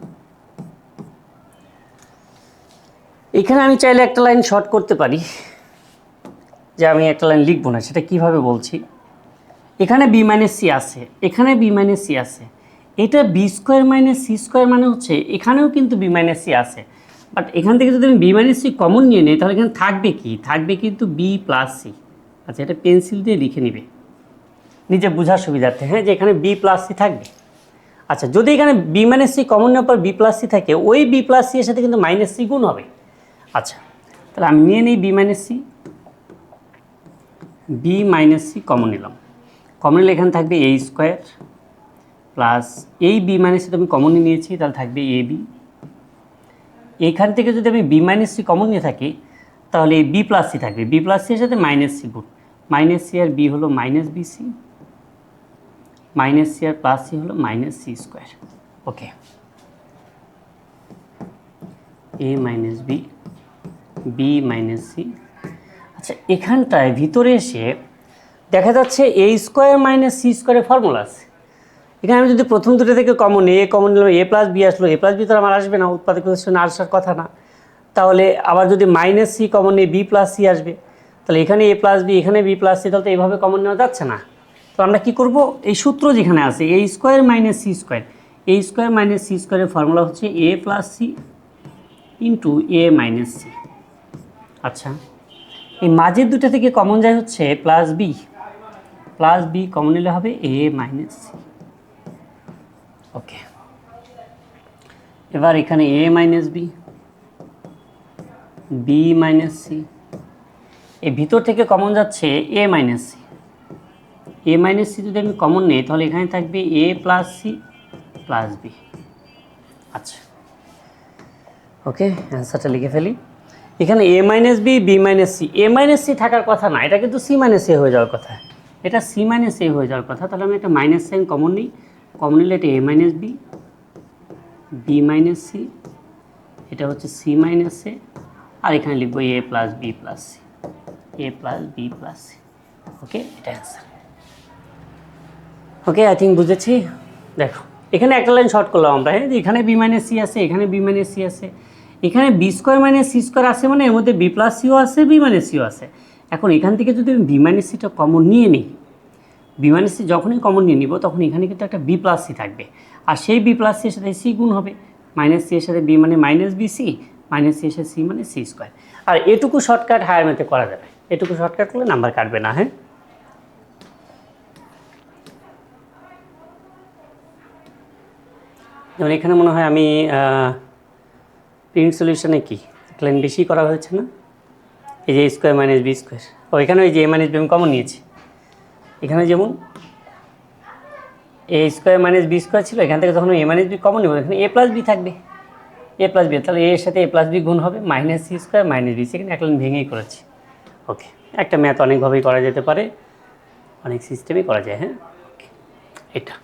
[SPEAKER 1] এখানে আমি চাইলে একটা লাইন শর্ট করতে পারি, যে আমি একটা লাইন লিখবো না, সেটা কিভাবে বলছি। এখানে বি মাইনাস সি আছে, এখানে বি মাইনাস সি আছে, এটা B square minus C square মানে হচ্ছে এখানেও কিন্তু বি মাইনাস সি আছে, বাট এখান থেকে যদি আমি বি মাইনাস সি কমন নিয়ে নিই তাহলে এখানে থাকবে কি, থাকবে কিন্তু বি প্লাস সি। আচ্ছা, এটা পেন্সিল দিয়ে লিখে নিবে নিজে বোঝার সুবিধার্থে, হ্যাঁ, যে এখানে বি প্লাস সি থাকবে। আচ্ছা, যদি এখানে বি মাইনাস সি কমন নেওয়ার পর বি প্লাস সি থাকে, ওই বি প্লাস সি এর সাথে কিন্তু মাইনাস সি গুণ হবে। আচ্ছা, তাহলে আমি নিয়ে নিই B minus C, B minus C common নিলাম, কমন নিলে এখানে থাকবে এ স্কোয়ার প্লাস এই বি মাইনাস সি তো আমি কমনই নিয়েছি, তাহলে থাকবে এ বি। এখান থেকে যদি আমি বি মাইনাস সি কমন নিয়ে থাকি তাহলে এই বি প্লাস সি থাকবে, বি প্লাস সি এর সাথে মাইনাস সি গুণ, মাইনাস সি আর বি হলো minus B C, minus C আর প্লাস সি হলো minus C square. Okay, A minus B, B minus C. আচ্ছা, এখানটায় ভিতরে এসে দেখা যাচ্ছে এ স্কোয়ার মাইনাস সি স্কোয়ারের ফর্মুলা আছে। এখানে আমি যদি প্রথম দুটো থেকে কমন নিই, এ কমন নিলাম, এ প্লাস বি আসলো, এ প্লাস বি তো আমার আসবে না, উৎপাদক কোশ্চেনে আসার কথা না। তাহলে আবার যদি মাইনাস সি কমন নিই, বি প্লাস সি আসবে, তাহলে এখানে এ প্লাস বি, এখানে বি প্লাস সি, তাহলে তো এইভাবে কমন নেওয়া যাচ্ছে না। তো আমরা কী করব, এই সূত্র যেখানে আছে A square minus C square, A square minus C স্কোয়ারের ফর্মুলা হচ্ছে A plus C into A minus C. আচ্ছা, এই মাঝের দুটো থেকে কমন যায় হচ্ছে plus B, plus B common নিলে হবে এ মাইনাস সি। ওকে, এবার এখানে A minus B, B minus C, এই ভিতর থেকে কমন যাচ্ছে A minus C, A minus C যদি আমি কমন নিই তাহলে এখানে থাকবে A plus C plus B. আচ্ছা, ওকে, অ্যান্সারটা লিখে ফেলি। এখানে A minus B, B minus C, A minus C থাকার কথা না, এটা কিন্তু সি মাইনাস এ হয়ে যাওয়ার কথা, এটা সি মাইনাস এ হয়ে যাওয়ার কথা। তাহলে আমি একটা মাইনাস সাইন কমন নিই, কমন নিলে এটা A minus B, B minus C, এটা হচ্ছে সি মাইনাস এ, আর এখানে লিখবো A plus B plus C, A plus B plus C. Okay, এটা অ্যান্সার। ওকে, আই থিঙ্ক বুঝেছি। দেখো, এখানে একটা লাইন শর্ট করলাম আমরা, হ্যাঁ, এখানে বি মাইনাস সি আছে, এখানে বি মাইনাস সি আছে, এখানে B square minus C square আছে, মানে এর মধ্যে বি প্লাস সিও আছে, বি মাইনাস সিও আছে। এখন এখান থেকে যদি আমি বি মাইনাস সিটা কমন নিয়ে নিই, বি মাইনাস সি যখনই কমন নিয়ে নিব তখন এখানে কিন্তু একটা বি প্লাস সি থাকবে, আর সেই বি প্লাস সি এর সাথে সি গুণ হবে, মাইনাস সি এর সাথে বি মানে minus B C, minus C এর সাথে সি মানে সি স্কোয়ার। আর এটুকু শর্টকাট হায়ার ম্যাথে করা যাবে, এটুকু শর্টকাট করলে নাম্বার কাটবে না। হ্যাঁ, যেমন এখানে মনে হয় আমি প্রিন্ট সলিউশনে কি ক্লেন বেশি করা হয়েছে না, এই যে স্কোয়ার মাইনাস বি স্কোয়ার, ও এখানে ওই যে এ মাইনাস বি আমি কমন নিয়েছি, এখানে যেমন এ স্কোয়ার মাইনাস বি স্কোয়ার ছিল, এখান থেকে যখন এ মাইনাস বি কমন নেব এখানে এ প্লাস বি থাকবে, এ প্লাস বি, তাহলে এর সাথে এ প্লাস বি গুণ হবে minus C square minus B, সেখানে এক লাইন ভেঙেই করেছি। ওকে, একটা ম্যাথ অনেকভাবেই করা যেতে পারে, অনেক সিস্টেমই করা যায়। হ্যাঁ, এটা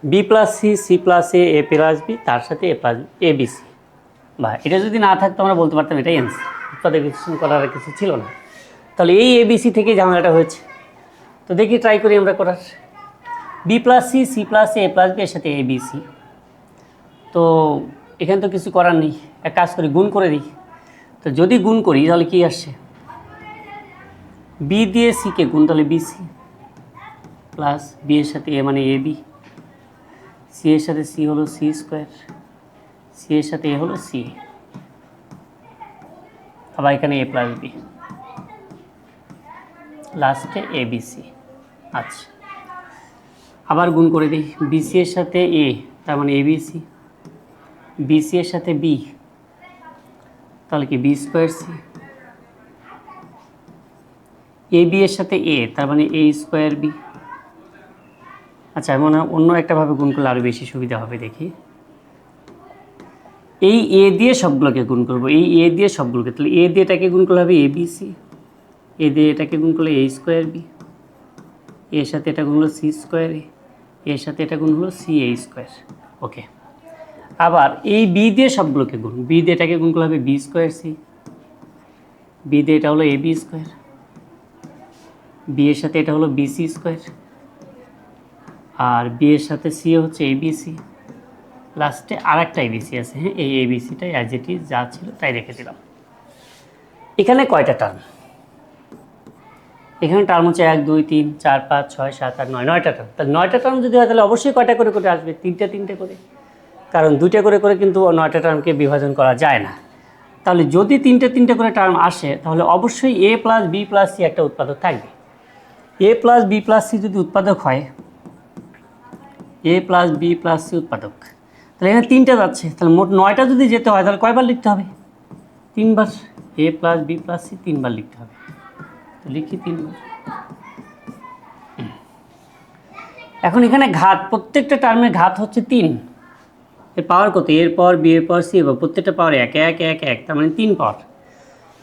[SPEAKER 1] B plus C, C plus A, A plus B, তার সাথে A plus A B C. বা এটা যদি না থাকতো আমরা বলতে পারতাম এটাই অ্যান্সার, উৎপাদক বিশ্লেষণ করার কিছু ছিল না। তাহলে এই এবিসি থেকে ঝামেলাটা হয়েছে। তো দেখি ট্রাই করি আমরা করার। B plus C, C plus A plus B এর সাথে এ বি সি। তো এখানে তো কিছু করার নেই, এক কাজ করি গুণ করে দিই। তো যদি গুণ করি তাহলে কি আসছে, বি দিয়ে সিকে গুণ, তাহলে বিসি প্লাস বি এর সাথে এ মানে এ বি, সি এর সাথে সি হলো সি স্কোয়ার, সি এর সাথে এ হলো সি, আবার এখানে এ প্লাস বি, লাস্টে এ বি সি। আচ্ছা, আবার গুণ করে দিই, বিসি এর সাথে এ তার মানে এ বি সি, বিসি এর সাথে বি তাহলে কি B square C, A B এর সাথে এ তার মানে এ স্কোয়ার বি। আচ্ছা, মনে হয় অন্য একটাভাবে গুণ করলে আরও বেশি সুবিধা হবে, দেখি। এই এ দিয়ে সবগুলোকে গুণ করবো, এই এ দিয়ে সবগুলোকে, তাহলে এ দিয়ে এটাকে গুণ করলে হবে এ বি সি, এ দিয়ে এটাকে গুণ করলে এ স্কোয়ার বি, এর সাথে এটা গুণ হলো সি স্কোয়ার এ, এর সাথে এটা গুণ হলো সি এ স্কোয়ার। ওকে, আবার এই বি দিয়ে সবগুলোকে গুণ, বি দিয়ে এটাকে গুণ করলে হবে বি স্কোয়ার সি, বি দিয়ে এটা হলো এ বি স্কোয়ার, বি এর সাথে এটা হলো বি সি স্কোয়ার, আর বি এর সাথে সি হচ্ছে এ বি সি, লাস্টে আর একটা এবিসি আছে। হ্যাঁ, এই এবিসিটাই অ্যাজ ইট ইজ যা ছিল তাই রেখে দিলাম। এখানে কয়টা টার্ম, এখানে টার্ম হচ্ছে 1 2 3 4 5 6 7 8 9, 9টা টার্ম। তাহলে 9টা টার্ম যদি হয় তাহলে অবশ্যই কয়টা করে করে আসবে, 3টে 3টে করে, কারণ 2টে করে করে কিন্তু 9টা টার্মকে বিভাজন করা যায় না। তাহলে যদি 3টে 3টে করে টার্ম আসে তাহলে অবশ্যই এ প্লাস বি প্লাস সি একটা উৎপাদক থাকবে। A plus B plus C যদি উৎপাদক হয়, এ প্লাস বি প্লাস সি উৎপাদক, তাহলে এখানে 3টে যাচ্ছে, তাহলে মোট 9টা যদি যেতে হয় তাহলে কয়বার লিখতে হবে, 3বার। এ প্লাস বি প্লাস সি 3বার লিখতে হবে, তো লিখি 3বার। এখন এখানে ঘাত, প্রত্যেকটা টার্মের ঘাত হচ্ছে 3, এর পাওয়ার কত, এর পাওয়ার বি এর পাওয়ার সি, বা প্রত্যেকটা পাওয়ার 1 1 1 1, তার মানে 3 পাওয়ার।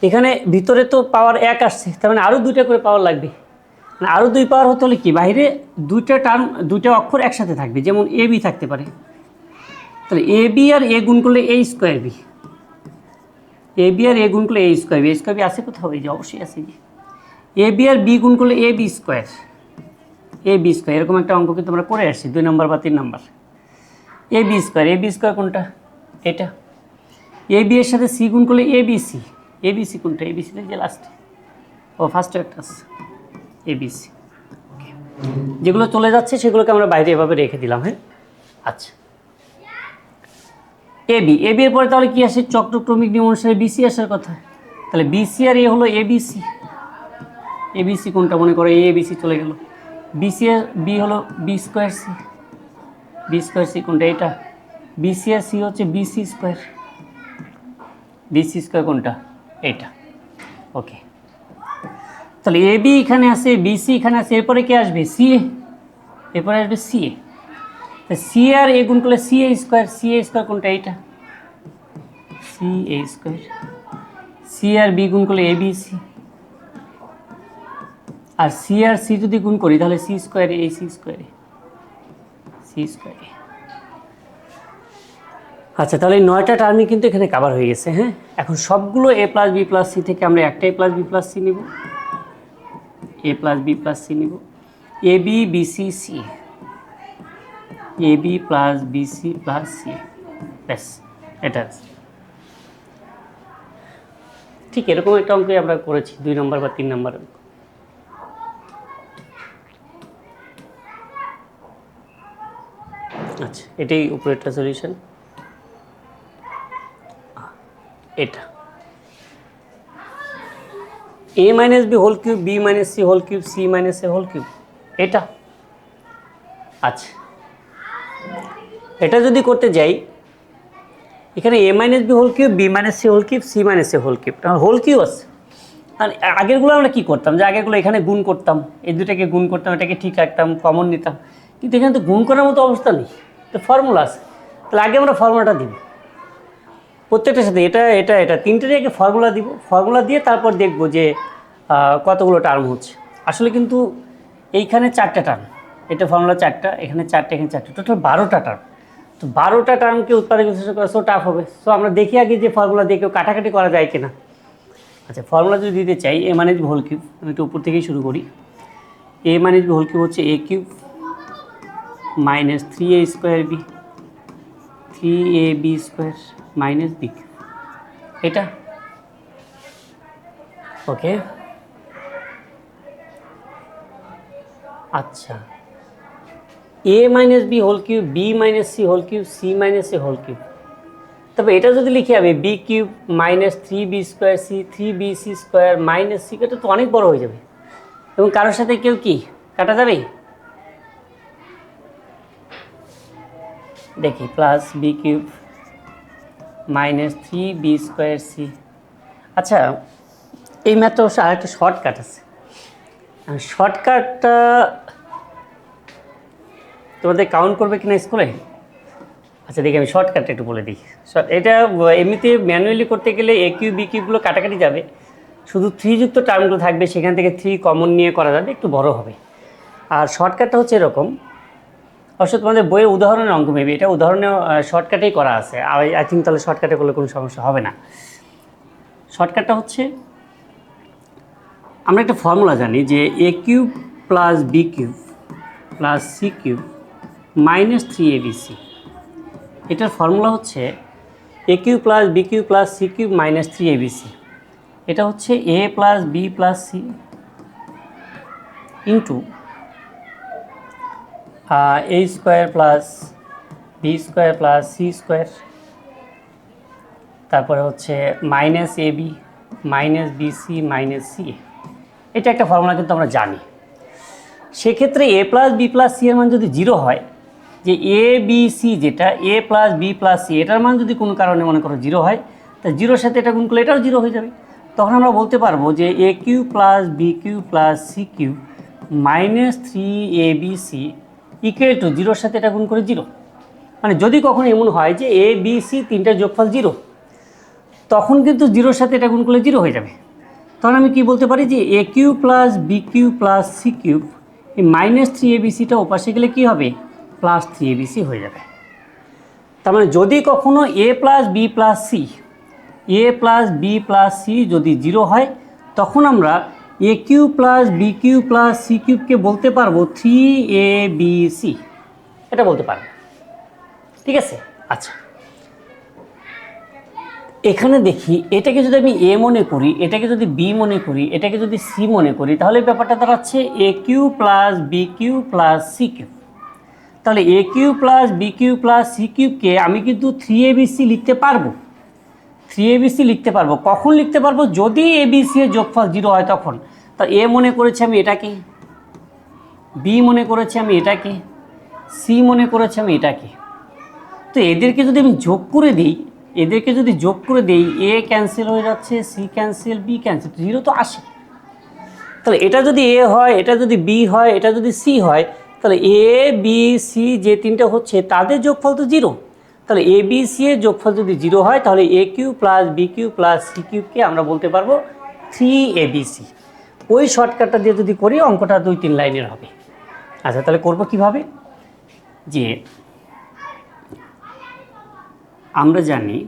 [SPEAKER 1] এখানে ভিতরে তো পাওয়ার 1 আসছে, তার মানে আরও 2টা করে পাওয়ার লাগবে, মানে আরও 2 পাওয়ার হতে হলে কি, বাইরে 2টা টার্ম 2টা অক্ষর একসাথে থাকবে, যেমন এ বি থাকতে পারে, তাহলে এ বি আর এ গুণ করলে এ স্কোয়ার বি, এ বি আর এ গুণ করলে এ স্কোয়ার বি, এ স্কোয়ার বি আছে কোথাও, এই যে অবশ্যই আছে, যে এ বি আর বি গুণ করলে এ বি স্কোয়ার, এ বি স্কোয়ার, এরকম একটা অঙ্ক কিন্তু আমরা করে আসছি 2 নম্বর বা 3 নম্বর। এ বি স্কোয়ার কোনটা, এটা। এ বি এর সাথে সি গুণ করলে এ B C, A B C কোনটা, এ বি সি যে লাস্টে, ও ফার্স্টে একটা আছে এ বি সি। যেগুলো চলে যাচ্ছে সেগুলোকে আমরা বাইরে এভাবে রেখে দিলাম। হ্যাঁ, আচ্ছা, এ বি এর পরে তাহলে কি আসে, চক্রক্রমিক নিয়ম অনুসারে বিসি আসার কথা, তাহলে বিসি আর এ হলো এবিসি, এবিসি কোনটা মনে করো, এ বিসি চলে গেল, বিসি আর বি হলো B square C, B square C কোনটা, এটা। বিসি আর সি হচ্ছে বিসি স্কোয়ার, বিসি স্কোয়ার কোনটা, এটা। ওকে, তাহলে এ বি এখানে আসে, বিসি এখানে আসে, এরপরে কে আসবে, সি এ, এরপরে আসবে সি এ, সি আর এ গুণ করলে C A square, C A square কোনটা, এইটা, সি এ স্কোয়ার। সি আর বি গুণ করলে এ বি সি, আর সি আর সি যদি গুণ করি তাহলে সি স্কোয়ারে এ, সি স্কোয়ারে, সি স্কোয়ারে। আচ্ছা, তাহলে এই 9টা টার্মই কিন্তু এখানে কভার হয়ে গেছে। হ্যাঁ, এখন সবগুলো A plus B plus C থেকে আমরা একটা A plus B plus C নিব, A plus B plus C নিব, A B B C C, A B plus B C plus C, ব্যাস, এটা ঠিক এরকম একটা অঙ্কই আমরা করেছি 2 নম্বর বা 3 নম্বর। আচ্ছা, এটাই উপরেরটা সলিউশন। এটা A minus B whole cube, B minus C whole cube, C minus A whole cube, এটা। আচ্ছা, এটা যদি করতে যাই, এখানে A minus B whole cube, B minus C whole cube, C minus A whole cube, whole cube আছে, আর আগেরগুলো আমরা কী করতাম, যে আগেরগুলো এখানে গুণ করতাম, এই দুটাকে গুণ করতাম, এটাকে ঠিক রাখতাম, কমন নিতাম, কিন্তু এখানে তো গুণ করার মতো অবস্থা নেই, তো ফর্মুলা আছে। তাহলে আগে আমরা ফর্মুলাটা দিব প্রত্যেকটার সাথে, এটা এটা এটা তিনটেরই আগে ফর্মুলা দিব, ফর্মুলা দিয়ে তারপর দেখব যে কতগুলো টার্ম হচ্ছে। আসলে কিন্তু এইখানে 4টা টার্ম, এটা ফর্মুলা 4টা, এখানে 4টা, এখানে 4টা, টোটাল 12টা টার্ম। তো 12টা টার্মকে উৎপাদক বিশ্লেষণ করা সো টাফ হবে। সো আমরা দেখি আগে যে ফর্মুলা দিয়ে কেউ কাটাকাটি করা যায় কিনা। আচ্ছা, ফর্মুলা যদি দিতে চাই, a মানে হোল কিউব, আমি একটু উপর থেকেই শুরু করি। a মানে হোল কিউব হচ্ছে a cube minus 3a square B, 3ab square minus B cube, এটা ওকে। আচ্ছা, a minus B whole cube, b minus C whole cube, c minus A whole cube. তবে এটা যদি লিখে যাবে B cube minus 3b square C, 3bc square minus C, এটা তো অনেক বড় হয়ে যাবে, এবং কারোর সাথে কেউ কি কাটা যাবে? দেখি, plus B cube minus 3b square C. আচ্ছা, এই ম্যাথটা অবশ্য আরেকটা শর্টকাট আছে, শর্টকাটটা তোমাদের কাউন্ট করবে কিনা স্কুলে? আচ্ছা দেখি, আমি শর্টকাটটা একটু বলে দিই। এটা এমনিতে ম্যানুয়ালি করতে গেলে এ কিউ বি কিউবগুলো কাটাকাটি যাবে, শুধু 3 যুক্ত টার্মগুলো থাকবে, সেখান থেকে 3 কমন নিয়ে করা যাবে, একটু বড় হবে। আর শর্টকাটটা হচ্ছে এরকম, অবশ্য তোমাদের বইয়ের উদাহরণের অঙ্ক মেবি, এটা উদাহরণে শর্টকাটেই করা আছে, আই থিঙ্ক তাহলে শর্টকাটে করলে কোনো সমস্যা হবে না। শর্টকাটটা হচ্ছে, আমরা একটা ফর্মুলা জানি যে A cube plus B cube plus C cube minus 3abc। এটার ফর্মুলা হচ্ছে A cube plus B cube plus C cube minus 3abc। এটা হচ্ছে A plus B plus C into A square plus B square plus C square, তারপরে হচ্ছে minus A B minus BC minus C. এটা একটা formula কিন্তু আমরা জানি। সেক্ষেত্রে A plus B plus C এর মান যদি 0 হয়, যে এ বি সি যেটা এ প্লাস বি প্লাস সি, এটার মান যদি কোনো কারণে মনে করো 0 হয়, তা 0-র সাথে এটা গুণ করলে এটাও 0 হয়ে যাবে। তখন আমরা বলতে পারবো যে A cube plus B cube plus C cube minus 3abc equal to 0-র সাথে এটা গুণ করে 0। মানে যদি কখনো এমন হয় যে এ বি সি তিনটার যোগফল 0, তখন কিন্তু 0-র সাথে এটা গুণ করলে 0 হয়ে যাবে। তখন আমি কি বলতে পারি যে A cube plus B cube plus C cube, এই মাইনাস 3abcটা ওপাশে গেলে কী হবে? প্লাস 3abc হয়ে যাবে। তার মানে যদি কখনো A plus B plus C, A plus B plus C যদি 0 হয়, তখন আমরা A cube plus B cube plus C কিউবকে বলতে পারবো 3abc, এটা বলতে পারবো। ঠিক আছে? আচ্ছা, এখানে দেখি, এটাকে যদি আমি এ মনে করি, এটাকে যদি বি মনে করি, এটাকে যদি সি মনে করি, তাহলে ব্যাপারটা দাঁড়াচ্ছে A cube plus B cube plus C cube. তাহলে A cube plus B cube plus C কিউবকে আমি কিন্তু 3abc লিখতে পারবো। 3abc লিখতে পারবো। কখন লিখতে পারবো? যদি abc এর যোগফল 0 হয় তখন। তা এ মনে করেছি আমি এটাকে, বি মনে করেছি আমি এটাকে, সি মনে করেছি আমি এটাকে। তো এদেরকে যদি আমি যোগ করে দিই, এদেরকে যদি যোগ করে দিই, এ ক্যান্সেল হয়ে যাচ্ছে, সি ক্যান্সেল, বি ক্যান্সেল, 0 তো আসে। তাহলে এটা যদি এ হয়, এটা যদি বি হয়, এটা যদি সি হয়, তাহলে এ বি সি যে তিনটা হচ্ছে তাদের যোগফল তো 0। তাহলে এ বি সি এর যোগফল যদি 0 হয়, তাহলে A cube plus B cube plus C কিউবকে আমরা বলতে পারবো 3abc। ওই শর্টকাটটা দিয়ে যদি করি, অঙ্কটা 2-3 লাইনের হবে। আচ্ছা, তাহলে করবো কীভাবে? যে আমরা জানি,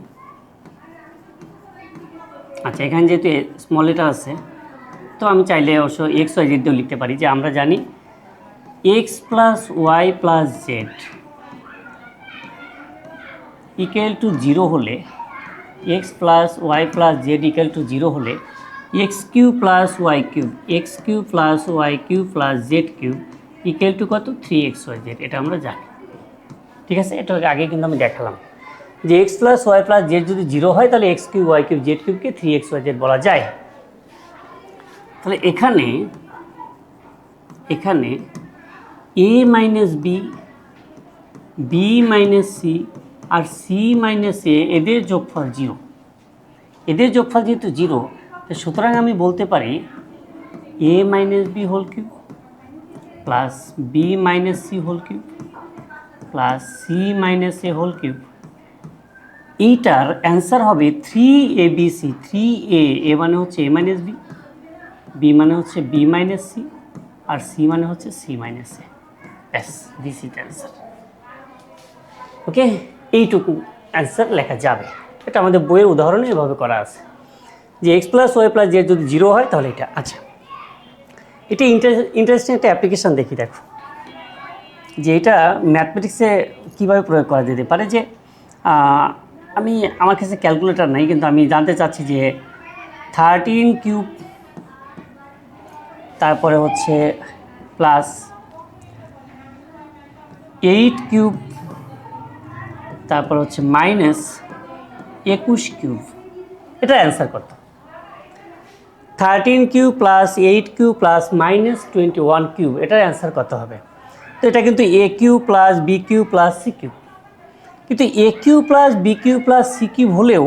[SPEAKER 1] আচ্ছা এখানে যেহেতু স্মল লেটার আছে, তো আমি চাইলে অবশ্য এক্স ওয়াই জেড দিয়েও লিখতে পারি। যে আমরা জানি X plus Y plus Z equal to 0 হলে, X plus Y plus Z equal to 0 হলে X cube plus Y cube, X cube plus Y cube plus Z cube equal to কত? 3xyz। এটা আমরা জানি। ঠিক আছে? এটা আগে কিন্তু আমি দেখালাম যে X plus Y plus Z যদি 0 হয়, তাহলে X cube Y cube Z কিউবকে 3xyz বলা যায়। তাহলে এখানে A minus B, B minus C আর সি মাইনাস এ, এদের যোগফল 0। এদের যোগফল যেহেতু 0, তো সুতরাং আমি বলতে পারি a minus B whole cube plus B minus C whole cube plus C minus A whole cube, এইটার অ্যান্সার হবে 3abc। 3a মানে হচ্ছে a মাইনাস বি, বি মানে হচ্ছে বি মাইনাস সি, আর সি মানে হচ্ছে সি মাইনাস এ। ব্যাস, দিস ইজ অ্যান্সার। ওকে, এইটুকু অ্যান্সার লেখা যাবে। এটা আমাদের বইয়ের উদাহরণে এভাবে করা আছে যে X plus Y plus Z যদি 0 হয় তাহলে এটা। আচ্ছা, এটা ইন্টারেস্টিং একটা অ্যাপ্লিকেশান দেখি। দেখো যে এটা ম্যাথমেটিক্সে কীভাবে প্রয়োগ করা যেতে পারে। যে আমার কাছে ক্যালকুলেটর নাই, কিন্তু আমি জানতে চাচ্ছি যে 13 কিউব, তারপরে হচ্ছে প্লাস 8 কিউব, তারপর হচ্ছে মাইনাস 21 কিউব, এটা অ্যান্সার কত? 13 cube plus 8 cube plus minus 21 cube, এটার অ্যান্সার কত হবে? তো এটা কিন্তু A cube plus B cube plus C cube, কিন্তু A cube plus B cube plus C cube হলেও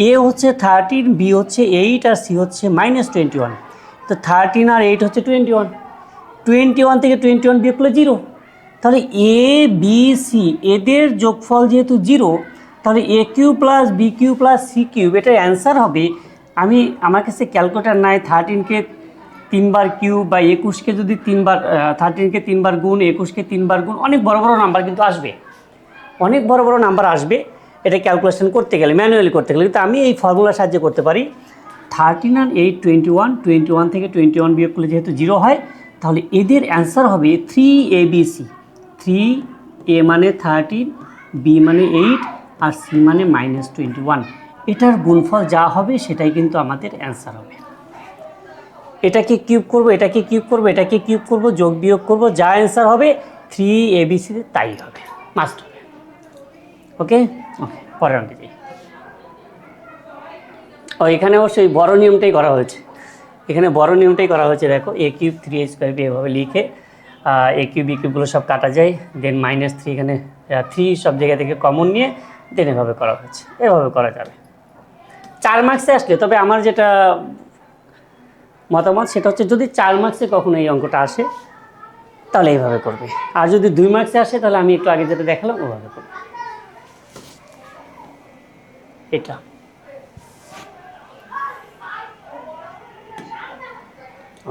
[SPEAKER 1] এ হচ্ছে 13, বি হচ্ছে 8, আর সি হচ্ছে মাইনাস 21। তো 13 আর 8 হচ্ছে 21, 21 থেকে 21 বিয়োগ করলে 0। তাহলে এ বি সি এদের যোগফল যেহেতু 0, তাহলে A cube plus B cube plus C cube, এটার অ্যান্সার হবে, আমার কাছে ক্যালকুলেটার নাই, 13কে 3 বার কিউব বা 21কে যদি 3 বার, 13কে 3 বার গুণ, 21কে 3 বার গুণ, অনেক বড় বড় নাম্বার কিন্তু আসবে, অনেক বড় বড় নাম্বার আসবে এটা ক্যালকুলেশন করতে গেলে, ম্যানুয়ালি করতে গেলে। কিন্তু আমি এই ফর্মুলার সাহায্যে করতে পারি। 13 আর 8 21, 21 থেকে 21 বিয়োগ করলে যেহেতু 0 হয়, তাহলে এদের অ্যান্সার হবে 3abc। 3a মানে 13, বি মানে 8, আর সি মানে মাইনাস 21। এটার গুণফল যা হবে সেটাই কিন্তু আমাদের অ্যান্সার হবে। এটাকে কিউব করব, এটাকে কিউব করব, এটাকে কিউব করব, যোগ বিয়োগ করব, যা অ্যান্সার হবে 3abc তাই হবে, মাস্ট হবে। ওকে ওকে, পরের অঙ্কে যাই। এখানে অবশ্যই বড় নিয়মটাই করা হয়েছে, এখানে বড় নিয়মটাই করা হয়েছে। দেখো এ কিউব 3a² এভাবে লিখে এ কিউব বি কিউবগুলো সব কাটা যায়, দেন -3, এখানে 3 সব জায়গা থেকে কমন নিয়ে দেন এভাবে করা হয়েছে। এভাবে করা যাবে 4 মার্কসে আসলে। তবে আমার যেটা মতামত সেটা হচ্ছে, যদি 4 মার্কসে কখনো এই অঙ্কটা আসে তাহলে এইভাবে করবে, আর যদি 2 মার্কসে আসে তাহলে আমি একটু আগে যেটা দেখালাম ওভাবে করবে। এটা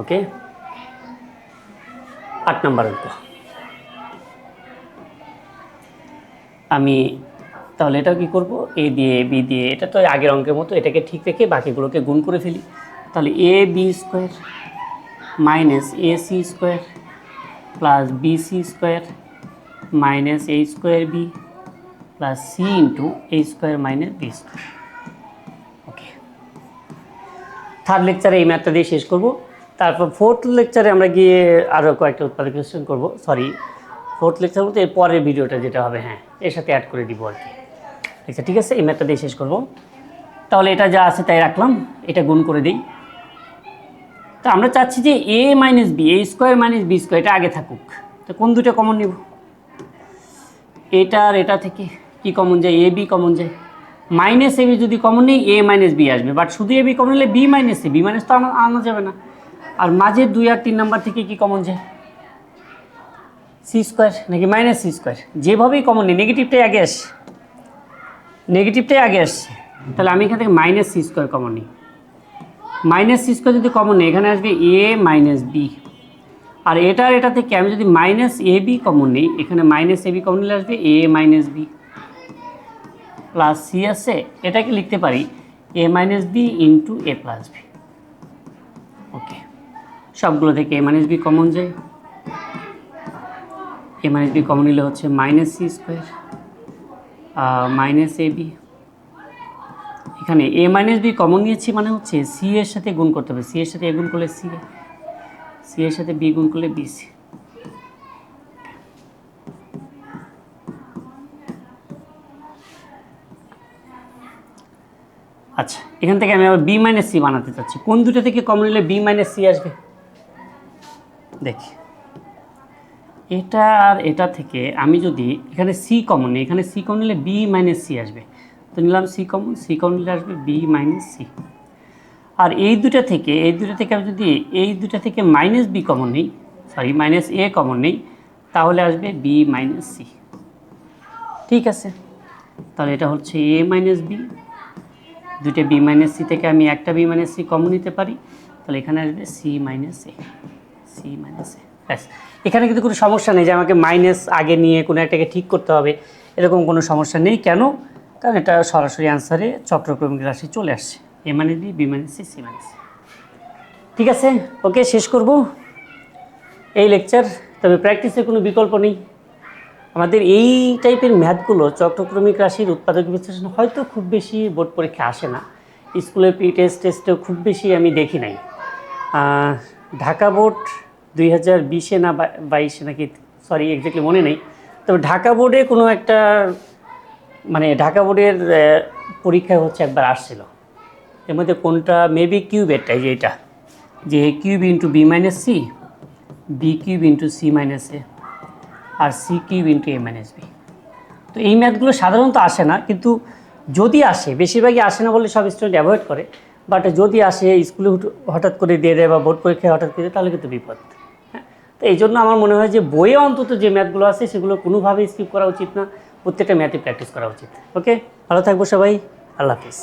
[SPEAKER 1] ওকে, 8 নম্বর অঙ্ক। আমি তাহলে এটাও কী করব, এ দিয়ে বি দিয়ে, এটা তো আগের অঙ্কের মতো, এটাকে ঠিক রেখে বাকিগুলোকে গুণ করে ফেলি। তাহলে A B square minus A C square plus B C square minus A square B plus C into A square minus B square. Okay, third লেকচারে এই ম্যাথটা দিয়ে শেষ করব। তারপর ফোর্থ লেকচারে আমরা গিয়ে আরও কয়েকটা উৎপাদক কোয়েশ্চেন করবো। সরি, ফোর্থ লেকচার বলতে এর পরের ভিডিওটা যেটা হবে, হ্যাঁ এর সাথে অ্যাড করে দিব আর কি। আচ্ছা ঠিক আছে, এই ম্যাথটা দিয়ে শেষ করব। তাহলে এটা যা আছে তাই রাখলাম, এটা গুণ করে দিই। তো আমরা চাচ্ছি যে এ মাইনাস বি, এ স্কোয়ার মাইনাস বি স্কোয়ার, এটা আগে থাকুক। তো কোন দুটো কমন নিব? এটা আর এটা থেকে কি কমন যায়? এ বি কমন যায়। মাইনাস এ বি যদি কমন নেই, এ মাইনাস বি আসবে, বাট শুধু এ বি কমন নিলে B minus A, B minus তো আনা যাবে না। আর মাঝের 2 আর 3 নাম্বার থেকে কি কমন যায়? সি স্কোয়ার নাকি মাইনাস সি স্কোয়ার, যেভাবেই কমন নেই, নেগেটিভটাই আগে আসছে, নেগেটিভটাই আগে আসছে। তাহলে আমি এখান থেকে মাইনাস সি স্কোয়ার কমন নিই। মাইনাস সি স্কোয়ার যদি কমন নেই, এখানে আসবে এ মাইনাস বি। আর এটা থেকে আমি যদি মাইনাস এ বি কমন নিই, এখানে মাইনাস এ বি কমন নিলে আসবে এ মাইনাস বি প্লাস সি আছে, এটাকে লিখতে পারি এ মাইনাস বি ইন্টু এ প্লাস বি। ওকে, সবগুলো থেকে এ মাইনাস বি কমন যায়, এ মাইনাস বি কমন নিলে হচ্ছে minus C square minus A B. এখানে এ মাইনাস বি কমন নিয়েছি মানে হচ্ছে সি এর সাথে গুণ করতে হবে, সি এর সাথে এ গুণ করলে সি এ, সি এর সাথে বি গুণ করলে বি সি। আচ্ছা, এখান থেকে আমি আবার বি মাইনাস সি বানাতে চাচ্ছি। কোন দুটো থেকে কমন নিলে বি মাইনাস সি আসবে দেখি। এটা আর এটা থেকে আমি যদি এখানে সি কমন নিই, এখানে সি কমন নিলে বি মাইনাস সি আসবে। তো নিলাম সি কমন, সি কমন নিলে আসবে বি মাইনাস সি। আর এই দুটা থেকে আমি যদি এই দুটা থেকে মাইনাস বি কমন নিই, সরি মাইনাস এ কমন নিই, তাহলে আসবে বি মাইনাস সি। ঠিক আছে, তাহলে এটা হচ্ছে এ মাইনাস বি, দুইটা বি মাইনাস সি থেকে আমি একটা বি মাইনাস সি কমন নিতে পারি, তাহলে এখানে আসবে C minus A, C minus এ। ব্যাস, এখানে কিন্তু কোনো সমস্যা নেই যে আমাকে মাইনাস আগে নিয়ে কোনো একটাকে ঠিক করতে হবে, এরকম কোনো সমস্যা নেই। কেন? কারণ এটা সরাসরি আনসারে চক্রক্রমিক রাশি চলে আসছে, A minus B, B minus C, C minus C. ঠিক আছে, ওকে, শেষ করব এই লেকচার। তবে প্র্যাকটিসের কোনো বিকল্প নেই। আমাদের এই টাইপের ম্যাথগুলো চক্রক্রমিক রাশির উৎপাদক বিশ্লেষণ হয়তো খুব বেশি বোর্ড পরীক্ষা আসে না, স্কুলের প্রি টেস্টেও খুব বেশি আমি দেখি নাই। ঢাকা বোর্ড 2020-এ না 22-এ নাকি, সরি এক্স্যাক্টলি মনে নেই, তবে ঢাকা বোর্ডে কোনো একটা মানে ঢাকা বোর্ডের পরীক্ষায় হচ্ছে একবার আসছিল, এর মধ্যে কোনটা মেবি কিউবেরটা, এই যে এটা, যে cube into B minus C, B cube into C minus A, আর C cube into A minus B. তো এই ম্যাথগুলো সাধারণত আসে না, কিন্তু যদি আসে, বেশিরভাগই আসে না বলে সব স্টুডেন্ট অ্যাভয়েড করে, বাট যদি আসে স্কুলে হঠাৎ করে দিয়ে দেয় বা বোর্ড পরীক্ষায় হঠাৎ করে দেয়, তাহলে কিন্তু বিপদ। হ্যাঁ, তো এই জন্য আমার মনে হয় যে বইয়ে অন্তত যে ম্যাথগুলো আছে সেগুলো কোনোভাবেই স্কিপ করা উচিত না, প্রত্যেকটা ম্যাথই প্র্যাকটিস করা উচিত। ওকে, ভালো থাকবো সবাই, আল্লাহ হাফিজ।